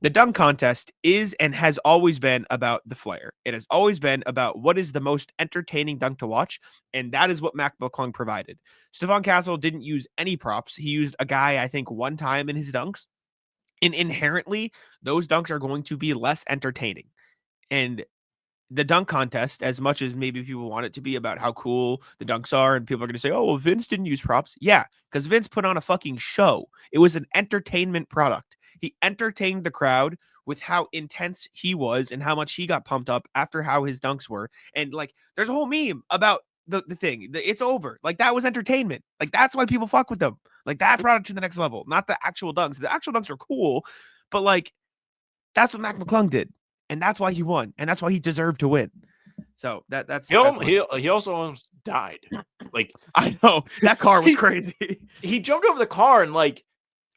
The dunk contest is and has always been about the flair. It has always been about what is the most entertaining dunk to watch, and that is what Mac McClung provided. Stephon Castle didn't use any props. He used a guy, I think, one time in his dunks, and inherently, those dunks are going to be less entertaining. And the dunk contest, as much as maybe people want it to be about how cool the dunks are, and people are going to say, oh, well, Vince didn't use props. Yeah, because Vince put on a fucking show. It was an entertainment product. He entertained the crowd with how intense he was and how much he got pumped up after how his dunks were. And like, there's a whole meme about the thing. It's over. Like, that was entertainment. Like, that's why people fuck with them. Like, that brought it to the next level, not the actual dunks. The actual dunks are cool, but like, that's what Mac McClung did. And that's why he won. And that's why he deserved to win. So that's he also almost died. Like, I know that car was crazy. He jumped over the car and like,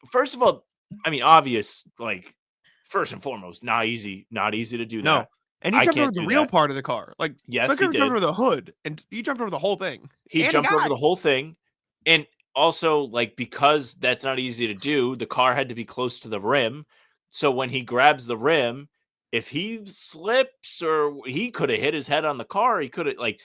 first of all, I mean, obvious, like, first and foremost, not easy to do that. No. And he jumped over the real part of the car. Like, yes, he did. Jumped over the hood, and he jumped over the whole thing. He jumped over the whole thing. And also, like, because that's not easy to do, the car had to be close to the rim. So when he grabs the rim, if he slips or he could have hit his head on the car, he could have, like,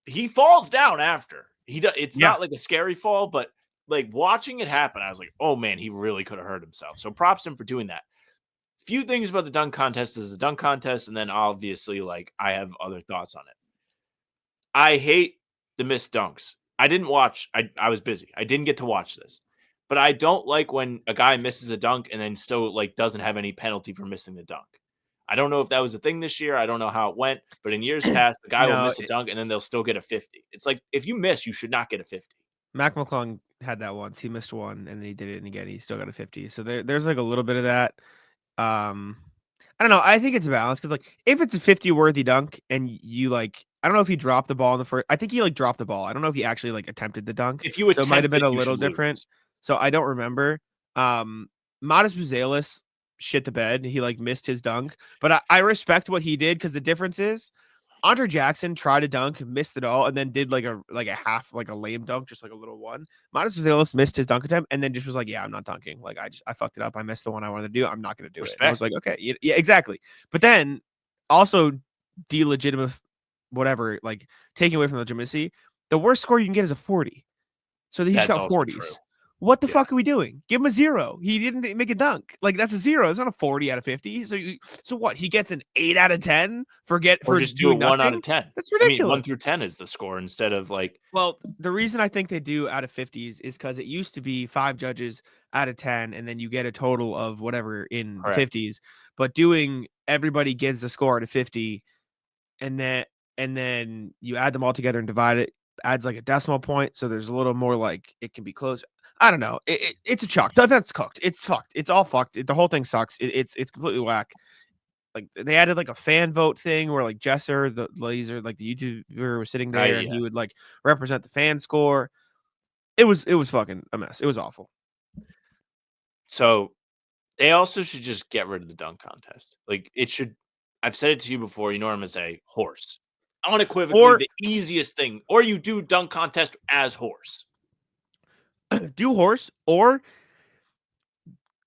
he falls down after. It's not like a scary fall, but like watching it happen, I was like, oh man, he really could have hurt himself. So props to him for doing that. Few things about the dunk contest is the dunk contest, and then obviously, like, I have other thoughts on it. I hate the missed dunks. I didn't watch. I was busy. I didn't get to watch this. But I don't like when a guy misses a dunk and then still like doesn't have any penalty for missing the dunk. I don't know if that was a thing this year. I don't know how it went, but in years past, the guy will miss a dunk and then they'll still get a 50. It's like, if you miss, you should not get a 50. Mac McClung had that once. He missed one and then he did it, and again he still got a 50. So there's like a little bit of that. I don't know. I think it's balanced because like if it's a 50 worthy dunk and you like, I don't know if he dropped the ball in the first. I think he like dropped the ball. I don't know if he actually like attempted the dunk. If you attempt, so it might have been a little different. So I don't remember. Modest Buzelis shit the bed. He like missed his dunk, but I respect what he did because the difference is Andre Jackson tried a dunk, missed it all, and then did like a half, like a lame dunk, just like a little one. Modest Buzelis missed his dunk attempt and then just was like, yeah, I'm not dunking. Like I fucked it up. I missed the one I wanted to do. I'm not going to do it. And I was like, okay, yeah, exactly. But then also delegitimate, whatever, like taking away from legitimacy. The worst score you can get is a 40. So he just got 40s. What the fuck are we doing? Give him a 0. He didn't make a dunk. Like, that's a 0. It's not a 40 out of 50. So what? He gets an 8 out of 10 for just do a doing 1 out nothing? of 10. That's I mean, ridiculous. 1 through 10 is the score instead of like. Well, the reason I think they do out of 50s is because it used to be 5 judges out of 10, and then you get a total of whatever in the 50s. But doing everybody gives a score out of 50, and then you add them all together and divide it, adds like a decimal point. So there's a little more like it can be close. I don't know. It's a chalk. The event's cooked. It's fucked. It's all fucked. The whole thing sucks. It's completely whack. Like they added like a fan vote thing where like Jesser, the laser, like the YouTuber was sitting there and he would like represent the fan score. It was fucking a mess. It was awful. So they also should just get rid of the dunk contest. Like it should. I've said it to you before. You know what I'm gonna say? Horse. Unequivocally, the easiest thing. Or you do dunk contest as horse. Do horse or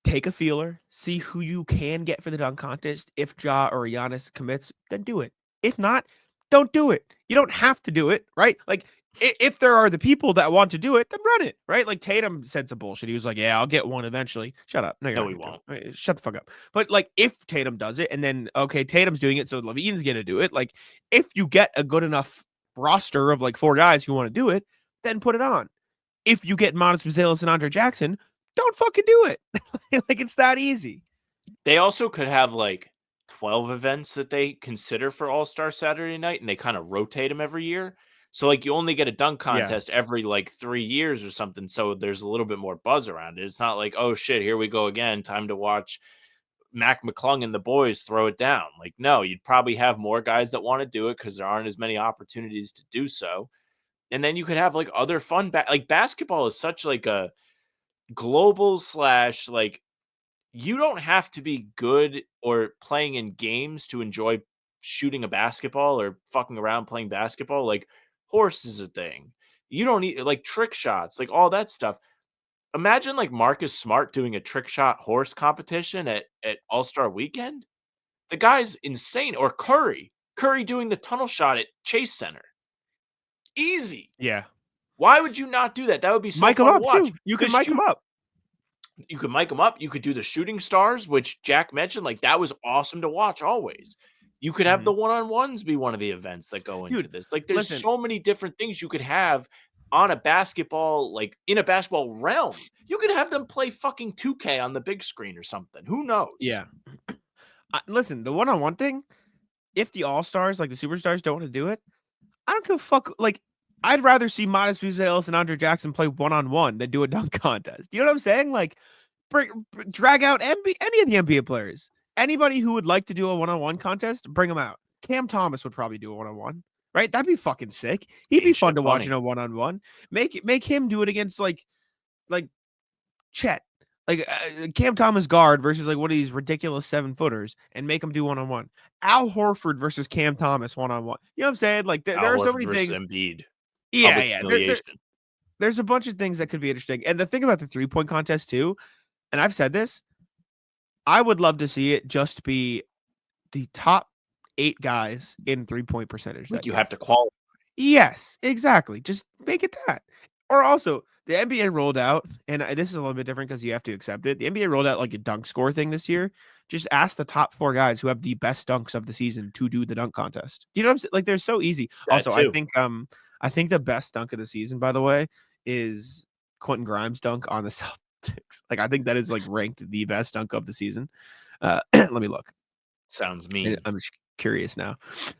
take a feeler, see who you can get for the dunk contest. If Ja or Giannis commits, then do it. If not, don't do it. You don't have to do it, right? Like, if there are the people that want to do it, then run it, right? Like Tatum said some bullshit. He was like, "Yeah, I'll get one eventually." Shut up. No, he won't. Shut the fuck up. But like, if Tatum does it, and then okay, Tatum's doing it, so Levine's gonna do it. Like, if you get a good enough roster of like 4 guys who want to do it, then put it on. If you get Montes Buzelis and Andre Jackson, don't fucking do it. Like, it's that easy. They also could have like 12 events that they consider for All-Star Saturday night, and they kind of rotate them every year. So like you only get a dunk contest every like 3 years or something. So there's a little bit more buzz around it. It's not like, oh shit, here we go again. Time to watch Mac McClung and the boys throw it down. Like, no, you'd probably have more guys that want to do it because there aren't as many opportunities to do so. And then you could have like other fun like basketball is such like a global / like you don't have to be good or playing in games to enjoy shooting a basketball or fucking around playing basketball. Like horse is a thing. You don't need like trick shots, like all that stuff. Imagine like Marcus Smart doing a trick shot horse competition at All-Star Weekend. The guy's insane. Or Curry doing the tunnel shot at Chase Center. Easy. Yeah. Why would you not do that? That would be so mic fun him up to watch. too. You could mic him up. You could mic them up. You could do the shooting stars, which Jack mentioned. Like that was awesome to watch always. You could have the one-on-ones be one of the events that go into this. Like there's so many different things you could have on a basketball, like in a basketball realm. You could have them play fucking 2K on the big screen or something. Who knows? Yeah. Listen, the one-on-one thing, if the all-stars, like the superstars don't want to do it, I don't give a fuck. Like, I'd rather see Montes Buzelis and Andre Jackson play one-on-one than do a dunk contest. You know what I'm saying? Like, drag out any of the NBA players. Anybody who would like to do a one-on-one contest, bring them out. Cam Thomas would probably do a one-on-one, right? That'd be fucking sick. He'd be fun to watch in a one-on-one. Make him do it against like Chet. Like Cam Thomas guard versus like one of these ridiculous 7-footers and make them do one-on-one. Al Horford versus Cam Thomas one-on-one. You know what I'm saying? Like there are so many things. Embiid. Yeah. There's a bunch of things that could be interesting. And the thing about the 3-point contest too, and I've said this, I would love to see it just be the top 8 guys in 3-point percentage. Like you have to qualify. Yes, exactly. Just make it that. Or also, the NBA rolled out, and this is a little bit different because you have to accept it. The NBA rolled out like a dunk score thing this year. Just ask the top 4 guys who have the best dunks of the season to do the dunk contest. You know what I'm saying? Like they're so easy. Also, I think the best dunk of the season, by the way, is Quentin Grimes' dunk on the Celtics. Like I think that is like ranked the best dunk of the season. Let me look. Sounds mean. I'm just curious now.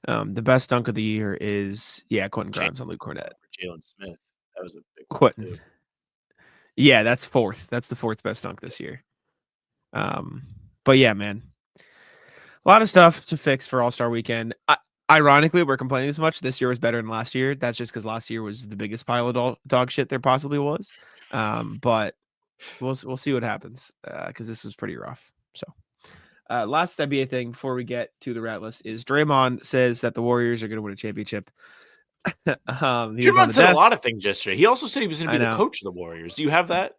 The best dunk of the year is Quentin Grimes on Luke Cornett. Jaylen Smith. That was a big Quentin. Too. Yeah, that's 4th. That's the 4th best dunk this year. But yeah, man, a lot of stuff to fix for All-Star Weekend. Ironically, we're complaining this much. This year was better than last year. That's just because last year was the biggest pile of dog shit there possibly was. But we'll see what happens because this was pretty rough. So, last NBA thing before we get to the rat list is Draymond says that the Warriors are going to win a championship. Draymond said a lot of things yesterday. He also said he was going to be the coach of the Warriors. Do you have that?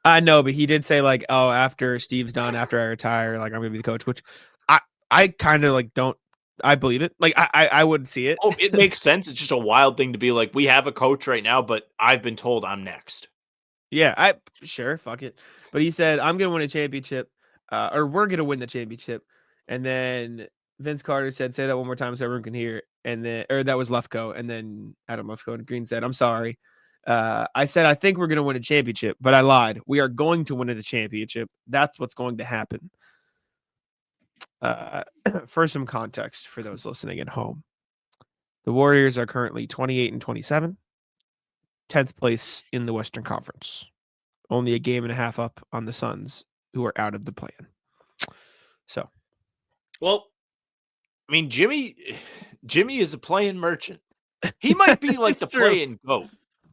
No, but he did say like, oh, after Steve's done, after I retire, like I'm going to be the coach, which I kind of like don't. I believe it. Like I wouldn't see it. Oh, it makes sense. It's just a wild thing to be like, we have a coach right now, but I've been told I'm next. Yeah, sure, fuck it. But he said, I'm gonna win a championship, or we're gonna win the championship. And then Vince Carter said, say that one more time so everyone can hear. And then, or that was Lefko. And then Adam Lefko and Green said, I'm sorry. I said, I think we're gonna win a championship, but I lied. We are going to win the championship. That's what's going to happen. For some context for those listening at home, the Warriors are currently 28 and 27, 10th place in the Western Conference. Only a game and a half up on the Suns, who are out of the play-in. So, well, I mean, Jimmy is a play-in merchant. He might be like the play-in GOAT.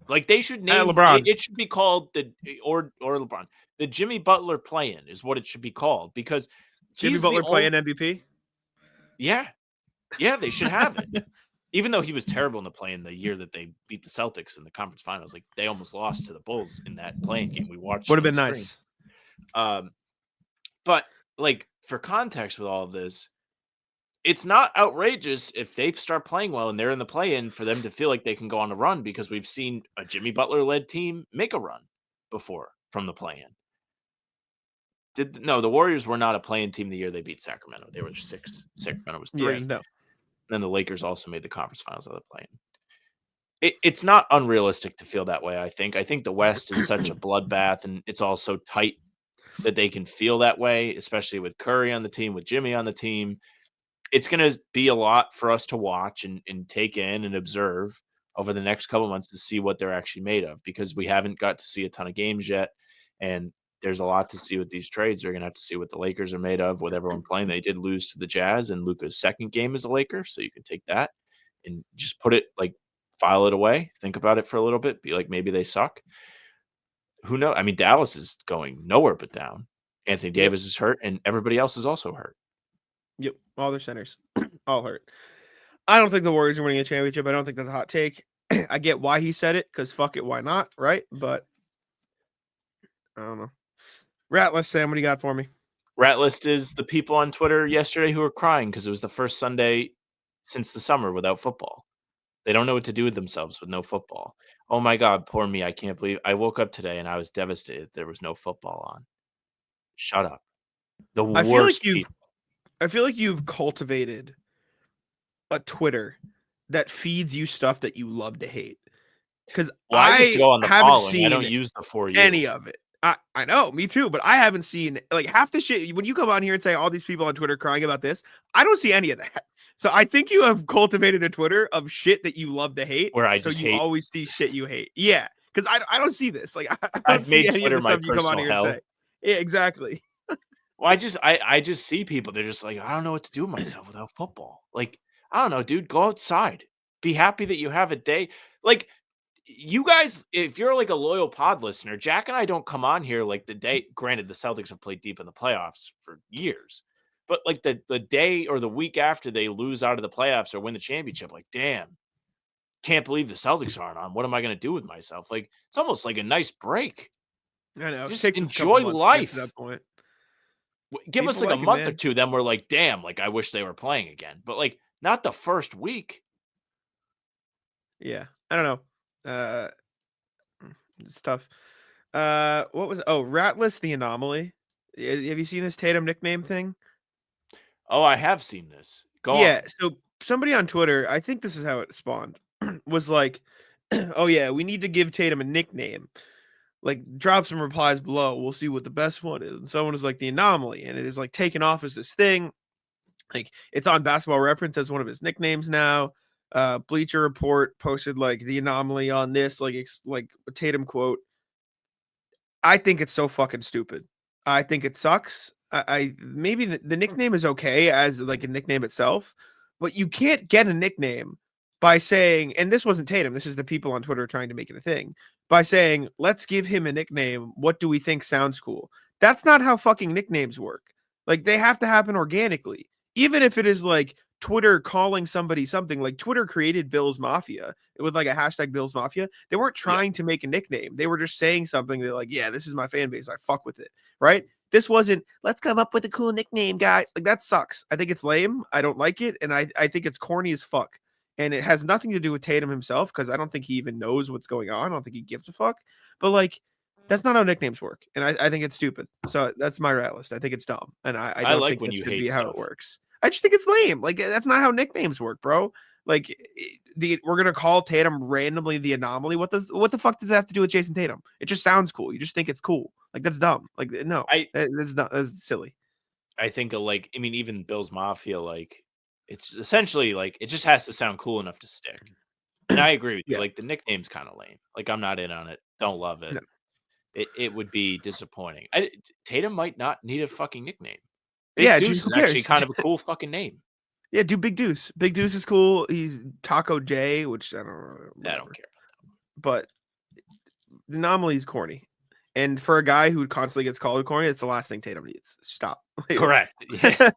Like they should name LeBron. It should be called or LeBron. The Jimmy Butler play-in is what it should be called because Jimmy Butler play-in MVP. Yeah, they should have it. Even though he was terrible in the play-in the year that they beat the Celtics in the conference finals, like they almost lost to the Bulls in that play-in game we watched. Would have been nice. But like for context with all of this, it's not outrageous if they start playing well and they're in the play-in for them to feel like they can go on a run because we've seen a Jimmy Butler-led team make a run before from the play-in. The Warriors were not a play-in team the year they beat Sacramento. They were 6. Sacramento was 3. Yeah, no. Then the Lakers also made the conference finals of the play-in. It's not unrealistic to feel that way, I think. I think the West is such a bloodbath, and it's all so tight that they can feel that way, especially with Curry on the team, with Jimmy on the team. It's going to be a lot for us to watch and take in and observe over the next couple months to see what they're actually made of because we haven't got to see a ton of games yet. And there's a lot to see with these trades. They're going to have to see what the Lakers are made of with everyone playing. They did lose to the Jazz in Luka's second game as a Laker. So you can take that and just put it like file it away. Think about it for a little bit. Be like, maybe they suck. Who knows? I mean, Dallas is going nowhere but down. Anthony Davis is hurt and everybody else is also hurt. Yep, all their centers, all hurt. I don't think the Warriors are winning a championship. I don't think that's a hot take. I get why he said it, because fuck it, why not, right? But I don't know. Rat List, Sam, what do you got for me? Rat List is the people on Twitter yesterday who were crying because it was the first Sunday since the summer without football. They don't know what to do with themselves with no football. Oh my God, poor me. I can't believe I woke up today and I was devastated there was no football on. Shut up. The worst people. I feel like you've cultivated a Twitter that feeds you stuff that you love to hate. Because I just go on the following. I don't use the for you. Any of it. I know, me too, but I haven't seen like half the shit. When you come on here and say all these people on Twitter crying about this, I don't see any of that. So I think you have cultivated a Twitter of shit that you love to hate. Where you always see shit you hate. Yeah, because I don't see this. Like I don't see any Twitter of the stuff you come on here and say. Yeah, exactly. Well, I just see people. They're just like, I don't know what to do with myself without football. Like, I don't know, dude. Go outside. Be happy that you have a day. Like, you guys, if you're like a loyal pod listener, Jack and I don't come on here like the day. Granted, the Celtics have played deep in the playoffs for years, but like the day or the week after they lose out of the playoffs or win the championship, like, damn, can't believe the Celtics aren't on. What am I going to do with myself? Like, it's almost like a nice break. I know. Just enjoy life. To that point. Give us like a month or two, then we're like, damn, like I wish they were playing again. But like not the first week. Yeah. I don't know. It's tough. What was Ratless the Anomaly? Have you seen this Tatum nickname thing? Oh, I have seen this. Go on. Yeah, so somebody on Twitter, I think this is how it spawned, was like, oh yeah, we need to give Tatum a nickname. Like, drop some replies below. We'll see what the best one is. And someone is like the Anomaly, and it is like taken off as this thing. Like, it's on Basketball Reference as one of his nicknames now. Bleacher Report posted like the Anomaly on this, like a Tatum quote. I think it's so fucking stupid. I think it sucks. I maybe the nickname is okay as like a nickname itself, but you can't get a nickname by saying, and this wasn't Tatum, this is the people on Twitter trying to make it a thing, by saying, let's give him a nickname. What do we think sounds cool? That's not how fucking nicknames work. Like, they have to happen organically. Even if it is like Twitter calling somebody something, like Twitter created Bill's Mafia with like a hashtag Bill's Mafia. They weren't trying to make a nickname. They were just saying something. They're like, yeah, this is my fan base. I fuck with it. Right? This wasn't, let's come up with a cool nickname, guys. Like, that sucks. I think it's lame. I don't like it. And I think it's corny as fuck. And it has nothing to do with Tatum himself, because I don't think he even knows what's going on. I don't think he gives a fuck. But like, That's not how nicknames work, and I think it's stupid. So that's my rat list. I think it's dumb, and I don't like think when that you should hate be how stuff. it works. I just think it's lame. Like that's not how nicknames work, bro. Like we're gonna call Tatum randomly the anomaly. What the fuck does that have to do with Jason Tatum? It just sounds cool. You just think it's cool. Like that's dumb. Like no, that's not that's silly. I think like I mean even Bills Mafia like it's essentially like it just has to sound cool enough to stick. And I agree with you. Yeah, Like the nickname's kind of lame. Like I'm not in on it. Don't love it. no. It would be disappointing. Tatum might not need a fucking nickname. Big Yeah, Deuce who is actually cares? kind of a cool fucking name. Yeah, do Big Deuce. Big Deuce is cool. He's Taco J, which I don't know, I don't care. but the anomaly is corny. And for a guy who constantly gets called corny, it's the last thing Tatum needs. Stop. Correct. Yeah.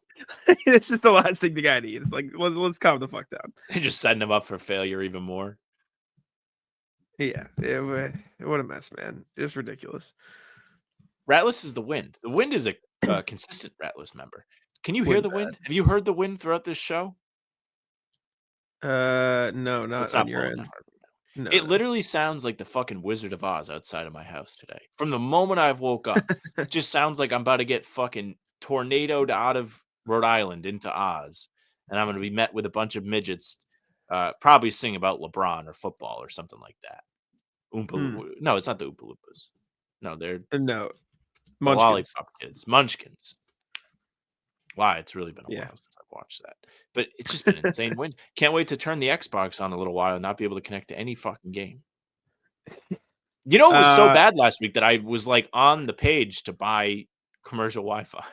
This is the last thing the guy needs. Like, let's calm the fuck down. They're just setting him up for failure even more. Yeah. What a mess, man. It's ridiculous. Ratless is the wind. The wind is a consistent Ratless member. Can you hear Wind the wind? Have you heard the wind throughout this show? No, not It's on not your blowing end. that hard. No. It literally sounds like the fucking Wizard of Oz outside of my house today. From the moment I've woke up, it just sounds like I'm about to get fucking tornadoed out of Rhode Island into Oz, and I'm going to be met with a bunch of midgets, probably sing about LeBron or football or something like that. No, it's not the Oompa Loompas. No, they're No. the Munchkins. Lollipop Kids. Munchkins. Wow, it's really been a Yeah. while since I've watched that. But it's just been insane win. Can't wait to turn the Xbox on a little while and not be able to connect to any fucking game. You know, it was so bad last week that I was like on the page to buy commercial Wi-Fi.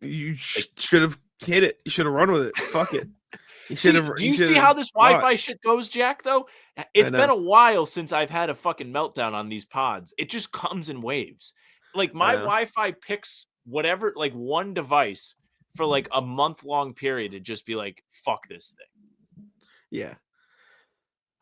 You should have hit it. You should have run with it. Fuck it. You See, should have. do you see how this Wi-Fi shit goes, Jack, though? It's been a while since I've had a fucking meltdown on these pods. It just comes in waves. Like my Wi-Fi picks whatever, like one device for like a month-long period to just be like, fuck this thing. Yeah.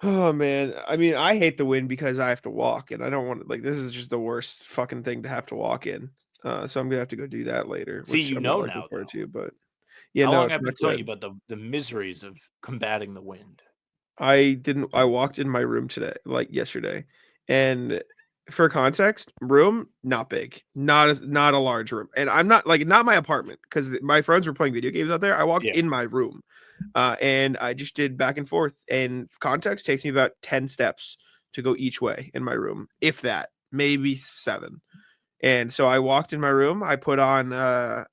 Oh man, I mean, I hate the wind because I have to walk, and I don't want to. Like, this is just the worst fucking thing to have to walk in. So I'm gonna have to go do that later. See, which you I'm know not looking now, forward though. to, but yeah, How no, long it's I've been not telling you good. about the miseries of combating the wind. I walked in my room today, like yesterday, and for context, room not big, not a large room, and I'm not not my apartment because my friends were playing video games out there. I walked in my room, and I just did back and forth. And context takes me about 10 steps to go each way in my room, if that, maybe 7. And so I walked in my room. I put on I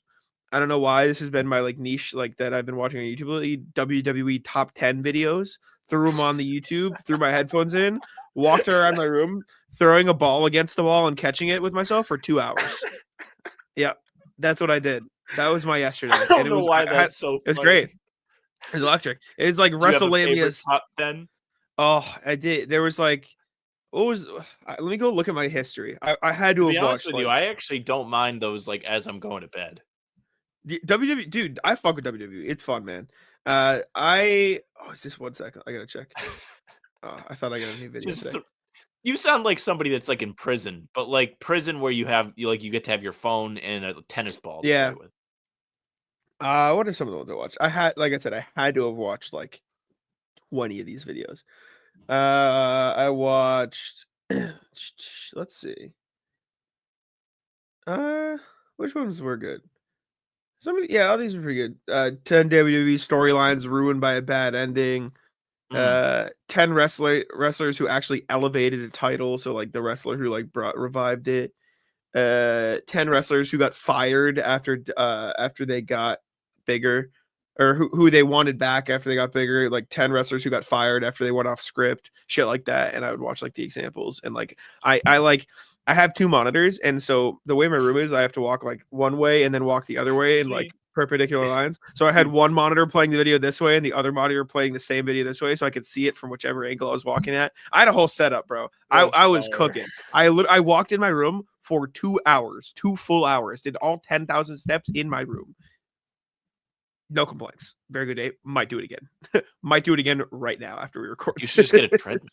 don't know why this has been my like niche like that I've been watching on YouTube lately, WWE top 10 videos. Threw them on the YouTube, threw my headphones in, walked around my room, throwing a ball against the wall and catching it with myself for 2 hours. Yeah, that's what I did. That was my yesterday. I don't know why that's so funny. It was great. It was electric. It was like Do you have a favorite WrestleMania's top 10? Oh, I did. There was like what was let me go look at my history. I had to To be have honest watched with you, I actually don't mind those like as I'm going to bed. WWE, dude. I fuck with WWE. It's fun, man. Is this 1 second? I gotta check. I thought I got a new video today. You sound like somebody that's like in prison, but like prison where you get to have your phone and a tennis ball to play with. What are some of the ones I watched? Like I said, I had to have watched like 20 of these videos. I watched. Let's see. Which ones were good? All these were pretty good. 10 WWE storylines ruined by a bad ending. 10 wrestlers who actually elevated a title, so like the wrestler who like revived it. 10 wrestlers who got fired after they got bigger, or who they wanted back after they got bigger. Like 10 wrestlers who got fired after they went off script, shit like that. And I would watch like the examples, and like I have 2 monitors, and so the way my room is, I have to walk like one way and then walk the other way in like perpendicular lines. So I had one monitor playing the video this way and the other monitor playing the same video this way, so I could see it from whichever angle I was walking at. I had a whole setup, bro. I was cooking. I walked in my room for 2 hours, 2 full hours, did all 10,000 steps in my room. No complaints. Very good day. Might do it again. Might do it again right now after we record. You should just get a treadmill.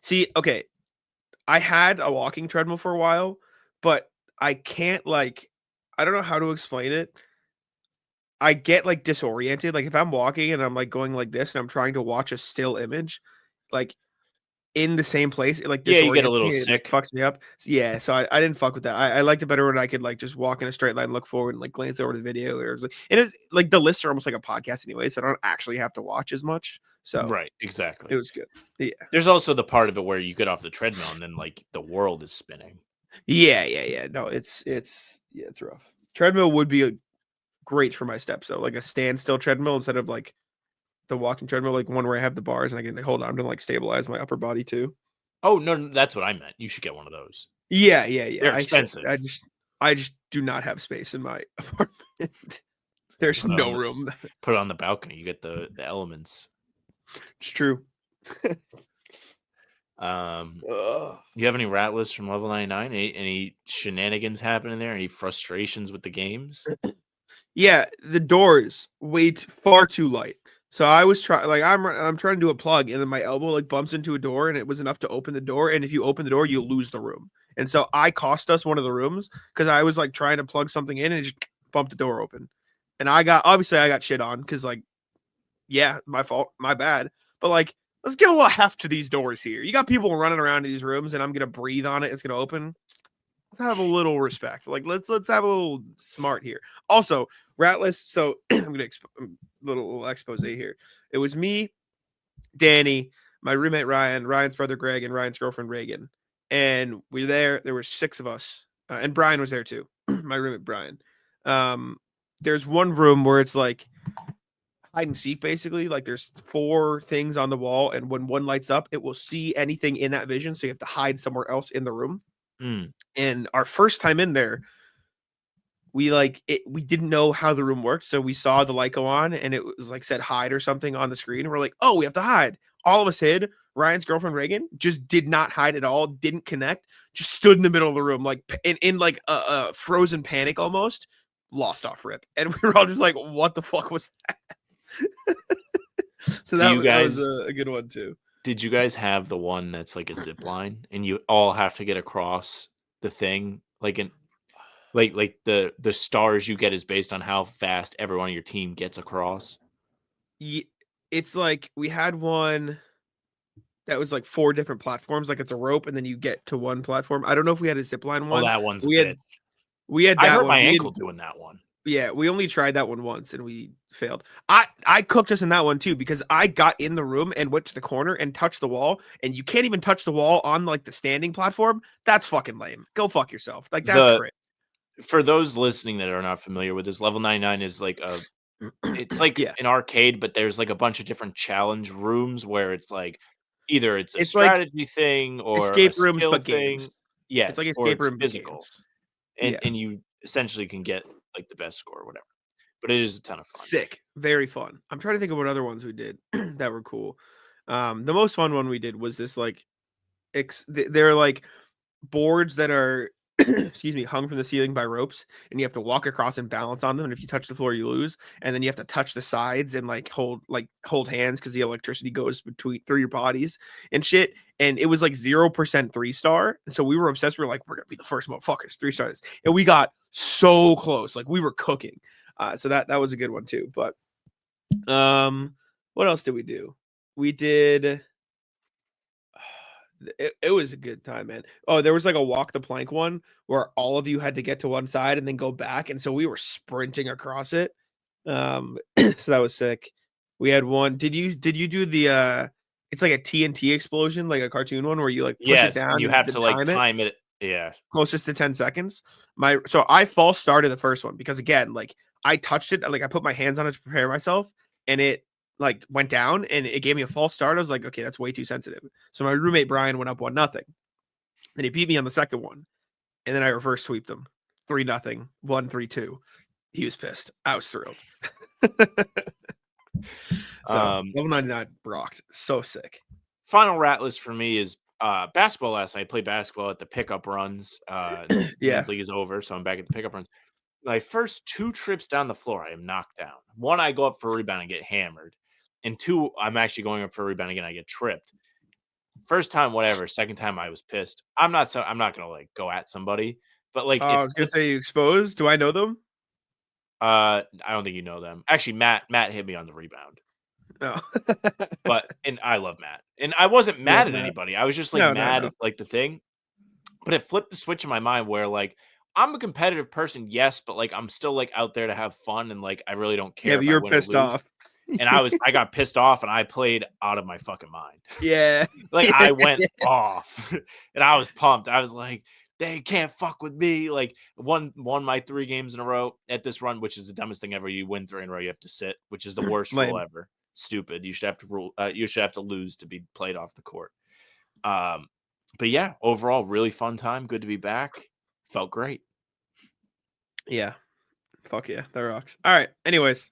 See, okay. I had a walking treadmill for a while, but I can't I don't know how to explain it. I get like disoriented. Like if I'm walking and I'm like going like this and I'm trying to watch a still image, like in the same place, it like Yeah, you get a disorients little me. It like sick. fucks me up. Yeah, so I didn't fuck with that. I liked it better when I could like just walk in a straight line, look forward, and like glance over the video. Or it was like, and it's like the lists are almost like a podcast anyway, so I don't actually have to watch as much. So Right, it exactly. was good. Yeah, There's also the part of it where you get off the treadmill and then like the world is spinning. yeah. No, it's rough. Treadmill would be great for my steps though, like a standstill treadmill instead of like the walking treadmill, like one where I have the bars and I can like, hold on to like stabilize my upper body too. Oh, no, that's what I meant. You should get one of those. Yeah. They're I should. expensive. I just do not have space in my apartment. There's Put it on no the room. put it on the balcony. You get the elements. It's true. You have any rat lists from level 99? Any shenanigans happening there? Any frustrations with the games? Yeah, the doors far too light. So I was trying, like I'm trying to do a plug, and then my elbow like bumps into a door, and it was enough to open the door. And if you open the door, you lose the room. And so I cost us one of the rooms because I was like trying to plug something in and it just bumped the door open. And I got shit on because like, yeah, my fault, my bad. But like, let's give a little heft to these doors here. You got people running around in these rooms, and I'm gonna breathe on it. It's gonna open. Let's have a little respect. Like let's have a little smart here. Also, rat list. So I'm gonna little expose here. It was me, Danny, my roommate Ryan, Ryan's brother Greg, and Ryan's girlfriend Reagan, and we were there. There were 6 of us, and Brian was there too. My roommate Brian. There's one room where it's like hide and seek, basically. Like there's 4 things on the wall, and when one lights up, it will see anything in that vision. So you have to hide somewhere else in the room. And our first time in there, we didn't know how the room worked, so we saw the light go on and it was like said hide or something on the screen, and we're like, oh, we have to hide. All of us hid. Ryan's girlfriend Reagan just did not hide at all, didn't connect, just stood in the middle of the room like in like a frozen panic almost, lost off rip, and we were all just like, what the fuck was that? So that was a good one too. Did you guys have the one that's like a zip line and you all have to get across the thing? Like the stars you get is based on how fast everyone on your team gets across? It's like we had one that was like 4 different platforms, like it's a rope and then you get to one platform. I don't know if we had a zip line one. Oh, that one's we good. We had I that hurt one. my ankle doing that one. Yeah, we only tried that one once and we failed. I cooked us in that one too because I got in the room and went to the corner and touched the wall, and you can't even touch the wall on like the standing platform. That's fucking lame. Go fuck yourself. Like that's great. For those listening that are not familiar with this, level 99 is like it's like an arcade, but there's like a bunch of different challenge rooms where it's like either it's a strategy like thing or escape a rooms, skill but thing. games. Yes, It's like or escape it's room physical. Games. And you essentially can get like the best score or whatever. But it is a ton of fun. Sick. Very fun. I'm trying to think of what other ones we did that were cool. The most fun one we did was this like they're like boards that are excuse me, hung from the ceiling by ropes, and you have to walk across and balance on them, and if you touch the floor you lose, and then you have to touch the sides and like hold hands because the electricity goes through your bodies and shit. And it was like 0% 3-star, so we were obsessed. We were like, we're gonna be the first motherfuckers 3-star this, and we got so close, like we were cooking. So that was a good one too. But what else did we do? We did it was a good time, man. Oh, there was like a walk the plank one where all of you had to get to one side and then go back, and so we were sprinting across it. So that was sick. We had one. Did you do the it's like a TNT explosion, like a cartoon one where you like push it down and you have to like time it. Yeah. Closest to 10 seconds. So I false started the first one because again, like I touched it, like I put my hands on it to prepare myself, and it like went down and it gave me a false start. I was like, okay, that's way too sensitive. So my roommate Brian went up 1-0. Then he beat me on the second one. And then I reverse sweeped him 3-0, 1-3-2. He was pissed. I was thrilled. So level 99 rocked. So sick. Final rat list for me is basketball last night. I played basketball at the pickup runs. Men's league is over, so I'm back at the pickup runs. My first 2 trips down the floor, I am knocked down. 1, I go up for a rebound and get hammered. And 2, I'm actually going up for a rebound again. I get tripped. First time, whatever. Second time, I was pissed. I'm not gonna like go at somebody, but like I was gonna say you exposed. Do I know them? I don't think you know them. Actually, Matt hit me on the rebound. No. And I love Matt. And I wasn't mad at no. anybody. I was just like No, mad no. at like the thing. But it flipped the switch in my mind where like I'm a competitive person, yes, but like I'm still like out there to have fun and like I really don't care Yeah, if but I you're win or pissed lose. off. And I got pissed off and I played out of my fucking mind. Yeah. Like I went off and I was pumped. I was like, they can't fuck with me. Like won my 3 games in a row at this run, which is the dumbest thing ever. You win 3 in a row, you have to sit, which is the worst rule Lame. ever. Stupid. You should have to lose to be played off the court. But yeah, overall, really fun time. Good to be back. Felt great. Yeah. Fuck yeah, that rocks. All right. Anyways,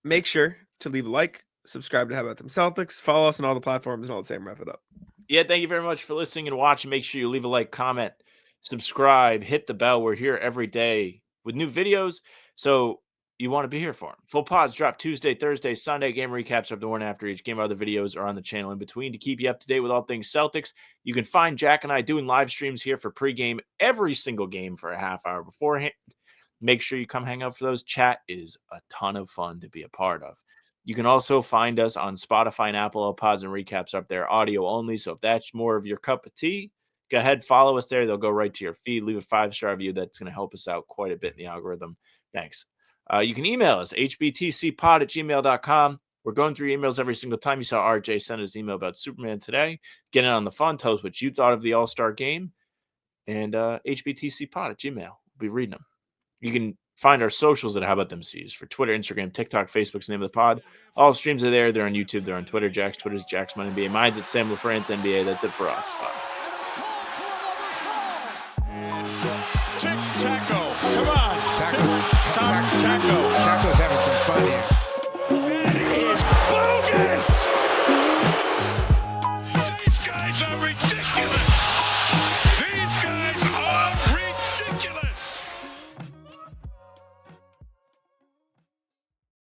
make sure to leave a like, subscribe to How About Them Celtics, follow us on all the platforms, and all the same. Wrap it up. Yeah, thank you very much for listening and watching. Make sure you leave a like, comment, subscribe, hit the bell. We're here every day with new videos, so you want to be here for them. Full pods drop Tuesday, Thursday, Sunday. Game recaps are the one after each game. Other videos are on the channel in between to keep you up to date with all things Celtics. You can find Jack and I doing live streams here for pregame every single game for a half hour beforehand. Make sure you come hang out for those. Chat is a ton of fun to be a part of. You can also find us on Spotify and Apple. All pods and recaps up there, audio only. So if that's more of your cup of tea, go ahead, follow us there. They'll go right to your feed. Leave a 5-star review. That's going to help us out quite a bit in the algorithm. Thanks. You can email us, hbtcpod@gmail.com. We're going through emails every single time. You saw RJ send us email about Superman today. Get in on the fun. Tell us what you thought of the All-Star game. And hbtcpod@gmail. We'll be reading them. You can find our socials at How About Them C's for Twitter, Instagram, TikTok, Facebook's the name of the pod. All streams are there. They're on YouTube. They're on Twitter. Jack's Twitter's Jack's My NBA. Mine's at Sam LaFrance NBA. That's it for us. Bye. Taco, come on. Taco's having some fun here. That is bogus. These guys are ridiculous.